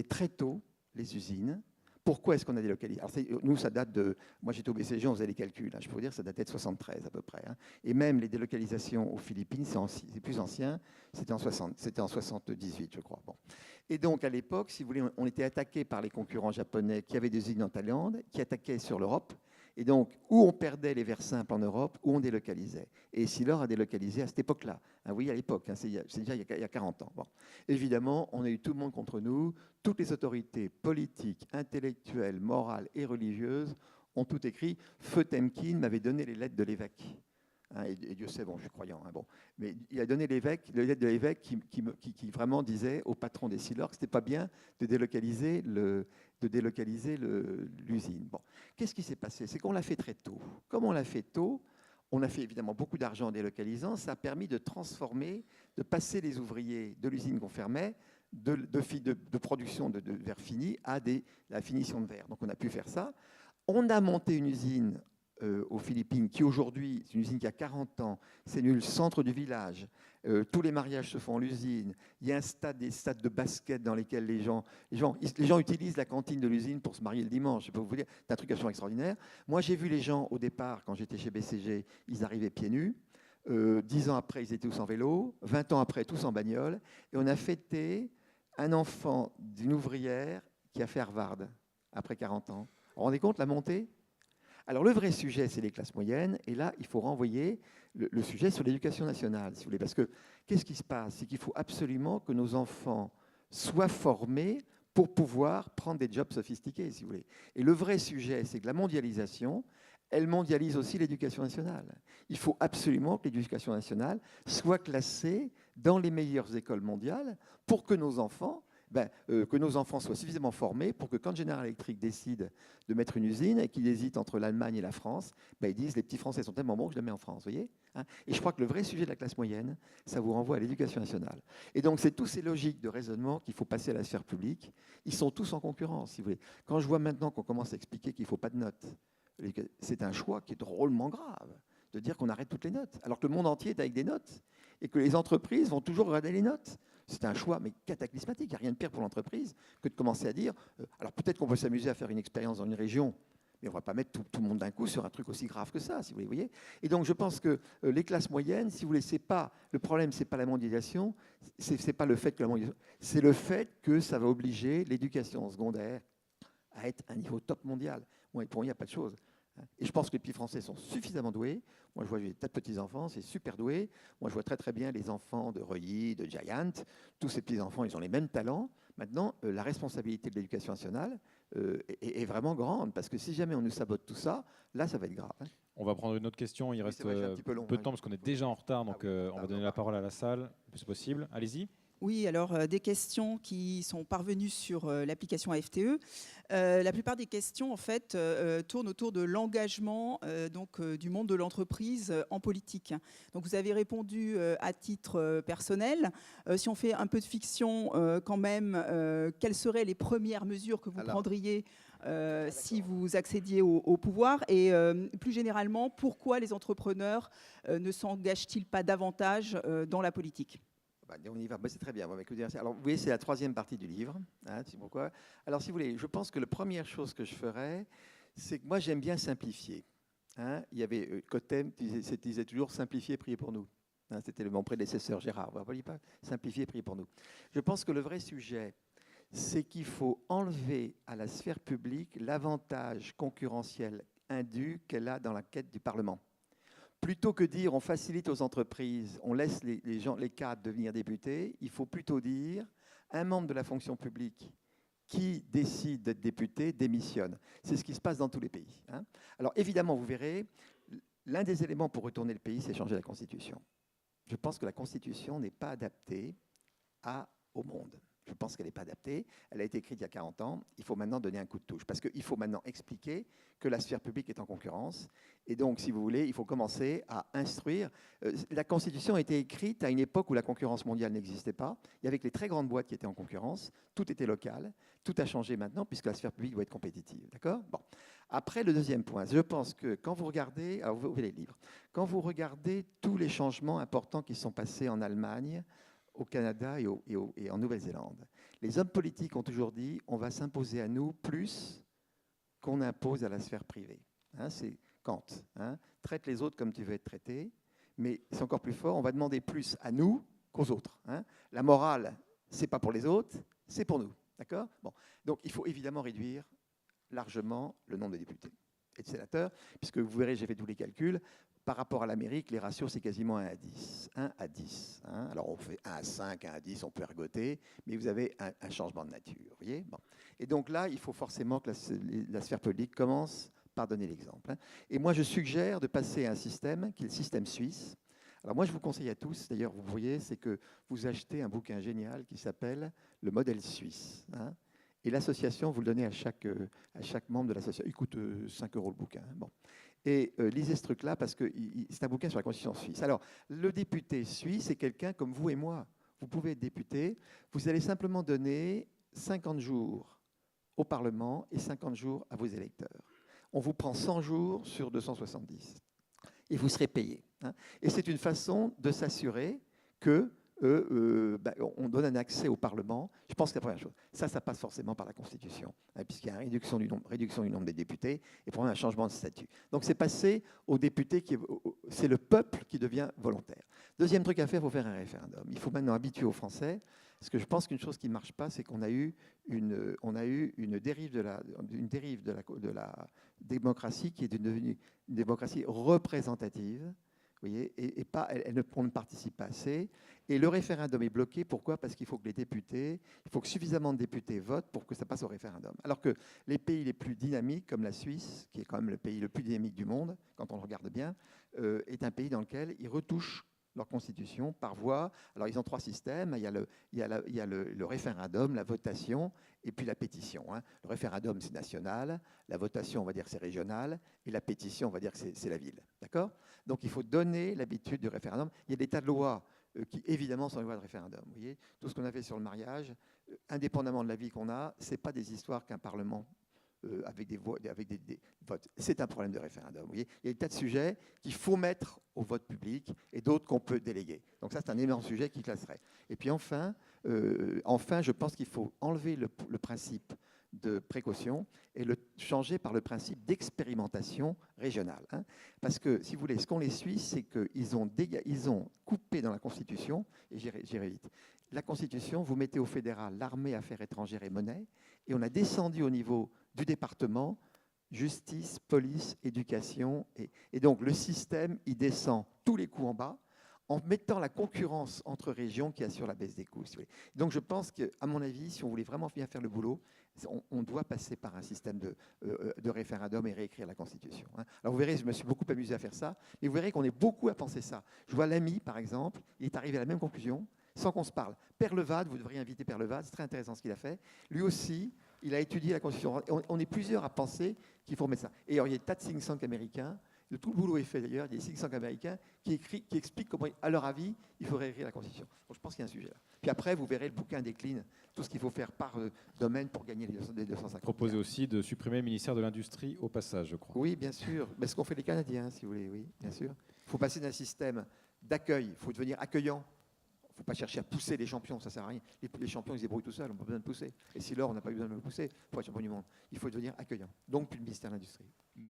très tôt les usines. Pourquoi est-ce qu'on a délocalisé? Alors, nous, ça date de... Moi, j'étais au BCG, on faisait les calculs. Hein, je peux vous dire que ça datait de 73 à peu près. Hein. Et même les délocalisations aux Philippines, c'est plus ancien. C'était en 78, je crois. Bon. Et donc, à l'époque, si vous voulez, on était attaqué par les concurrents japonais qui avaient des usines en Thaïlande, qui attaquaient sur l'Europe. Et donc, où on perdait les verres simples en Europe, où on délocalisait. Et Essilor a délocalisé à cette époque-là. Hein, oui, à l'époque, hein, c'est déjà il y a 40 ans. Bon. Évidemment, on a eu tout le monde contre nous. Toutes les autorités politiques, intellectuelles, morales et religieuses ont tout écrit. Feu Temkin m'avait donné les lettres de l'évêque. hein, et Dieu sait, bon, je suis croyant, hein, bon. Mais il a donné le lettre de l'évêque qui vraiment disait au patron des Sealers que ce n'était pas bien de délocaliser l'usine. Bon. Qu'est-ce qui s'est passé? C'est qu'on l'a fait très tôt. Comme on l'a fait tôt, on a fait évidemment beaucoup d'argent en délocalisant. Ça a permis de transformer, de passer les ouvriers de l'usine qu'on fermait de production de verre fini à la finition de verre. Donc on a pu faire ça. On a monté une usine aux Philippines qui aujourd'hui, c'est une usine qui a 40 ans, c'est le centre du village. Tous les mariages se font à l'usine. Il y a des stades de basket dans lesquels les gens utilisent la cantine de l'usine pour se marier le dimanche. Je peux vous dire, c'est un truc absolument extraordinaire. Moi, j'ai vu les gens au départ, quand j'étais chez BCG, ils arrivaient pieds nus. 10 ans après, ils étaient tous en vélo. 20 ans après, tous en bagnole. Et on a fêté un enfant d'une ouvrière qui a fait Harvard après 40 ans. Vous vous rendez compte, la montée? Alors, le vrai sujet, c'est les classes moyennes. Et là, il faut renvoyer le sujet sur l'éducation nationale, si vous voulez. Parce que qu'est-ce qui se passe? C'est qu'il faut absolument que nos enfants soient formés pour pouvoir prendre des jobs sophistiqués, si vous voulez. Et le vrai sujet, c'est que la mondialisation, elle mondialise aussi l'éducation nationale. Il faut absolument que l'éducation nationale soit classée dans les meilleures écoles mondiales pour que nos enfants soient suffisamment formés pour que quand General Electric décide de mettre une usine et qu'il hésite entre l'Allemagne et la France, ils disent les petits Français sont tellement bons que je les mets en France. Voyez, hein? Et je crois que le vrai sujet de la classe moyenne, ça vous renvoie à l'éducation nationale. Et donc c'est toutes ces logiques de raisonnement qu'il faut passer à la sphère publique. Ils sont tous en concurrence, si vous voulez. Quand je vois maintenant qu'on commence à expliquer qu'il ne faut pas de notes, c'est un choix qui est drôlement grave de dire qu'on arrête toutes les notes, alors que le monde entier est avec des notes et que les entreprises vont toujours regarder les notes. C'est un choix mais cataclysmatique. Il n'y a rien de pire pour l'entreprise que de commencer à dire alors peut-être qu'on peut s'amuser à faire une expérience dans une région, mais on ne va pas mettre tout le monde d'un coup sur un truc aussi grave que ça, si vous voyez. Et donc je pense que les classes moyennes, si vous voulez, le problème, c'est pas la mondialisation, c'est pas le fait que la mondialisation, c'est le fait que ça va obliger l'éducation secondaire à être à un niveau top mondial. Pour moi, il n'y a pas de chose. Et je pense que les petits Français sont suffisamment doués. Moi, je vois des tas de petits-enfants, c'est super doué. Moi, je vois très, très bien les enfants de Reuilly, de Giant. Tous ces petits-enfants, ils ont les mêmes talents. Maintenant, la responsabilité de l'éducation nationale est vraiment grande. Parce que si jamais on nous sabote tout ça, là, ça va être grave. On va prendre une autre question. Il reste vrai, un petit peu long, peu de temps parce qu'on est déjà en retard. Donc, on va donner la parole à la salle le plus possible. Allez-y. Oui, alors des questions qui sont parvenues sur l'application AFTE. La plupart des questions, en fait, tournent autour de l'engagement du monde de l'entreprise en politique. Donc, vous avez répondu à titre personnel. Si on fait un peu de fiction, quand même, quelles seraient les premières mesures que vous prendriez si vous accédiez au pouvoir? Et plus généralement, pourquoi les entrepreneurs ne s'engagent-ils pas davantage dans la politique? On y va, c'est très bien. Alors, vous voyez, c'est la troisième partie du livre. Hein, c'est pourquoi. Alors, si vous voulez, je pense que la première chose que je ferais, c'est que moi, j'aime bien simplifier. Hein, il y avait Cotem qui disait toujours simplifier, prier pour nous. Hein, c'était mon prédécesseur Gérard. Vous ne voyez pas? Simplifier, prier pour nous. Je pense que le vrai sujet, c'est qu'il faut enlever à la sphère publique l'avantage concurrentiel indu qu'elle a dans la quête du Parlement. Plutôt que dire on facilite aux entreprises, on laisse les cadres devenir députés, il faut plutôt dire un membre de la fonction publique qui décide d'être député démissionne. C'est ce qui se passe dans tous les pays. Hein. Alors évidemment, vous verrez, l'un des éléments pour retourner le pays, c'est changer la Constitution. Je pense que la Constitution n'est pas adaptée au monde. Je pense qu'elle n'est pas adaptée. Elle a été écrite il y a 40 ans. Il faut maintenant donner un coup de touche. Parce qu'il faut maintenant expliquer que la sphère publique est en concurrence. Et donc, si vous voulez, il faut commencer à instruire. La Constitution a été écrite à une époque où la concurrence mondiale n'existait pas. Il y avait que les très grandes boîtes qui étaient en concurrence. Tout était local. Tout a changé maintenant puisque la sphère publique doit être compétitive. D'accord ? Bon. Après, le deuxième point. Je pense que quand vous regardez... Alors, vous ouvrez les livres. Quand vous regardez tous les changements importants qui sont passés en Allemagne, au Canada et en Nouvelle-Zélande. Les hommes politiques ont toujours dit on va s'imposer à nous plus qu'on impose à la sphère privée. Hein, c'est Kant. Hein, traite les autres comme tu veux être traité, mais c'est encore plus fort, on va demander plus à nous qu'aux autres. Hein. La morale, c'est pas pour les autres, c'est pour nous. D'accord ? Bon. Donc il faut évidemment réduire largement le nombre de députés et de sénateurs, puisque vous verrez, j'ai fait tous les calculs. Par rapport à l'Amérique, les ratios, c'est quasiment 1 à 10. 1 à 10. Hein. Alors, on fait 1 à 5, 1 à 10, on peut ergoter, mais vous avez un changement de nature. Voyez bon. Et donc là, il faut forcément que la sphère publique commence pardonnez l'exemple. Et moi, je suggère de passer à un système qui est le système suisse. Alors moi, je vous conseille à tous, d'ailleurs, vous voyez, c'est que vous achetez un bouquin génial qui s'appelle « Le modèle suisse ». Et l'association, vous le donnez à chaque membre de l'association. Il coûte 5 € le bouquin. Bon. Et lisez ce truc-là parce que c'est un bouquin sur la Constitution suisse. Alors, le député suisse est quelqu'un comme vous et moi. Vous pouvez être député. Vous allez simplement donner 50 jours au Parlement et 50 jours à vos électeurs. On vous prend 100 jours sur 270 et vous serez payé. Et c'est une façon de s'assurer que on donne un accès au Parlement. Je pense que c'est la première chose. Ça passe forcément par la Constitution, puisqu'il y a une réduction du nombre des députés et pour un changement de statut. Donc c'est passé aux députés, c'est le peuple qui devient volontaire. Deuxième truc à faire, il faut faire un référendum. Il faut maintenant habituer aux Français, parce que je pense qu'une chose qui ne marche pas, c'est qu'on a eu une dérive de la démocratie qui est devenue une démocratie représentative. Vous voyez, on ne participe pas assez. Et le référendum est bloqué. Pourquoi? Parce qu'il faut que il faut que suffisamment de députés votent pour que ça passe au référendum. Alors que les pays les plus dynamiques, comme la Suisse, qui est quand même le pays le plus dynamique du monde, quand on le regarde bien, est un pays dans lequel ils retouchent leur constitution par voie. Alors, ils ont 3 systèmes. Il y a le référendum, la votation et puis la pétition. Le référendum, c'est national. La votation, on va dire que c'est régional. Et la pétition, on va dire que c'est la ville. D'accord? Donc, il faut donner l'habitude du référendum. Il y a des tas de lois qui, évidemment, sont des lois de référendum. Vous voyez, tout ce qu'on a fait sur le mariage, indépendamment de l'avis qu'on a, ce n'est pas des histoires qu'un Parlement avec des votes. C'est un problème de référendum. Vous voyez, il y a des tas de sujets qu'il faut mettre au vote public et d'autres qu'on peut déléguer. Donc ça, c'est un énorme sujet qui classerait. Et puis enfin, je pense qu'il faut enlever le principe de précaution et le changer par le principe d'expérimentation régionale. Parce que, si vous voulez, ce qu'ont les Suisses, c'est qu'ils ont coupé dans la Constitution, et j'irai vite, la Constitution, vous mettez au fédéral l'armée, affaires étrangères et monnaie, et on a descendu au niveau du département, justice, police, éducation. Et donc, le système, il descend tous les coups en bas en mettant la concurrence entre régions qui assure la baisse des coûts. Si vous voulez. Donc, je pense qu'à mon avis, si on voulait vraiment bien faire le boulot, on doit passer par un système de référendum et réécrire la Constitution. Alors, vous verrez, je me suis beaucoup amusé à faire ça, mais vous verrez qu'on est beaucoup à penser ça. Je vois l'ami, par exemple, il est arrivé à la même conclusion, sans qu'on se parle. Père Levade, vous devriez inviter Père Levade, c'est très intéressant ce qu'il a fait. Lui aussi, il a étudié la Constitution. On est plusieurs à penser qu'il faut remettre ça. Et alors, il y a des tas de think tanks américains, tout le boulot est fait d'ailleurs, il y a des think tanks américains qui expliquent comment, à leur avis, il faudrait écrire la Constitution. Donc, je pense qu'il y a un sujet là. Puis après, vous verrez, le bouquin décline tout ce qu'il faut faire par domaine pour gagner les 250. Proposé aussi de supprimer le ministère de l'Industrie au passage, je crois. Oui, bien sûr. Mais ce qu'ont fait les Canadiens, si vous voulez, oui, bien sûr. Il faut passer d'un système d'accueil, il faut devenir accueillant. Il ne faut pas chercher à pousser les champions, ça ne sert à rien. Les champions, ils se débrouillent tout seuls, on n'a pas besoin de pousser. Et si l'or, on n'a pas besoin de le pousser pour être champion du monde. Il faut devenir accueillant. Donc, plus le ministère de l'Industrie.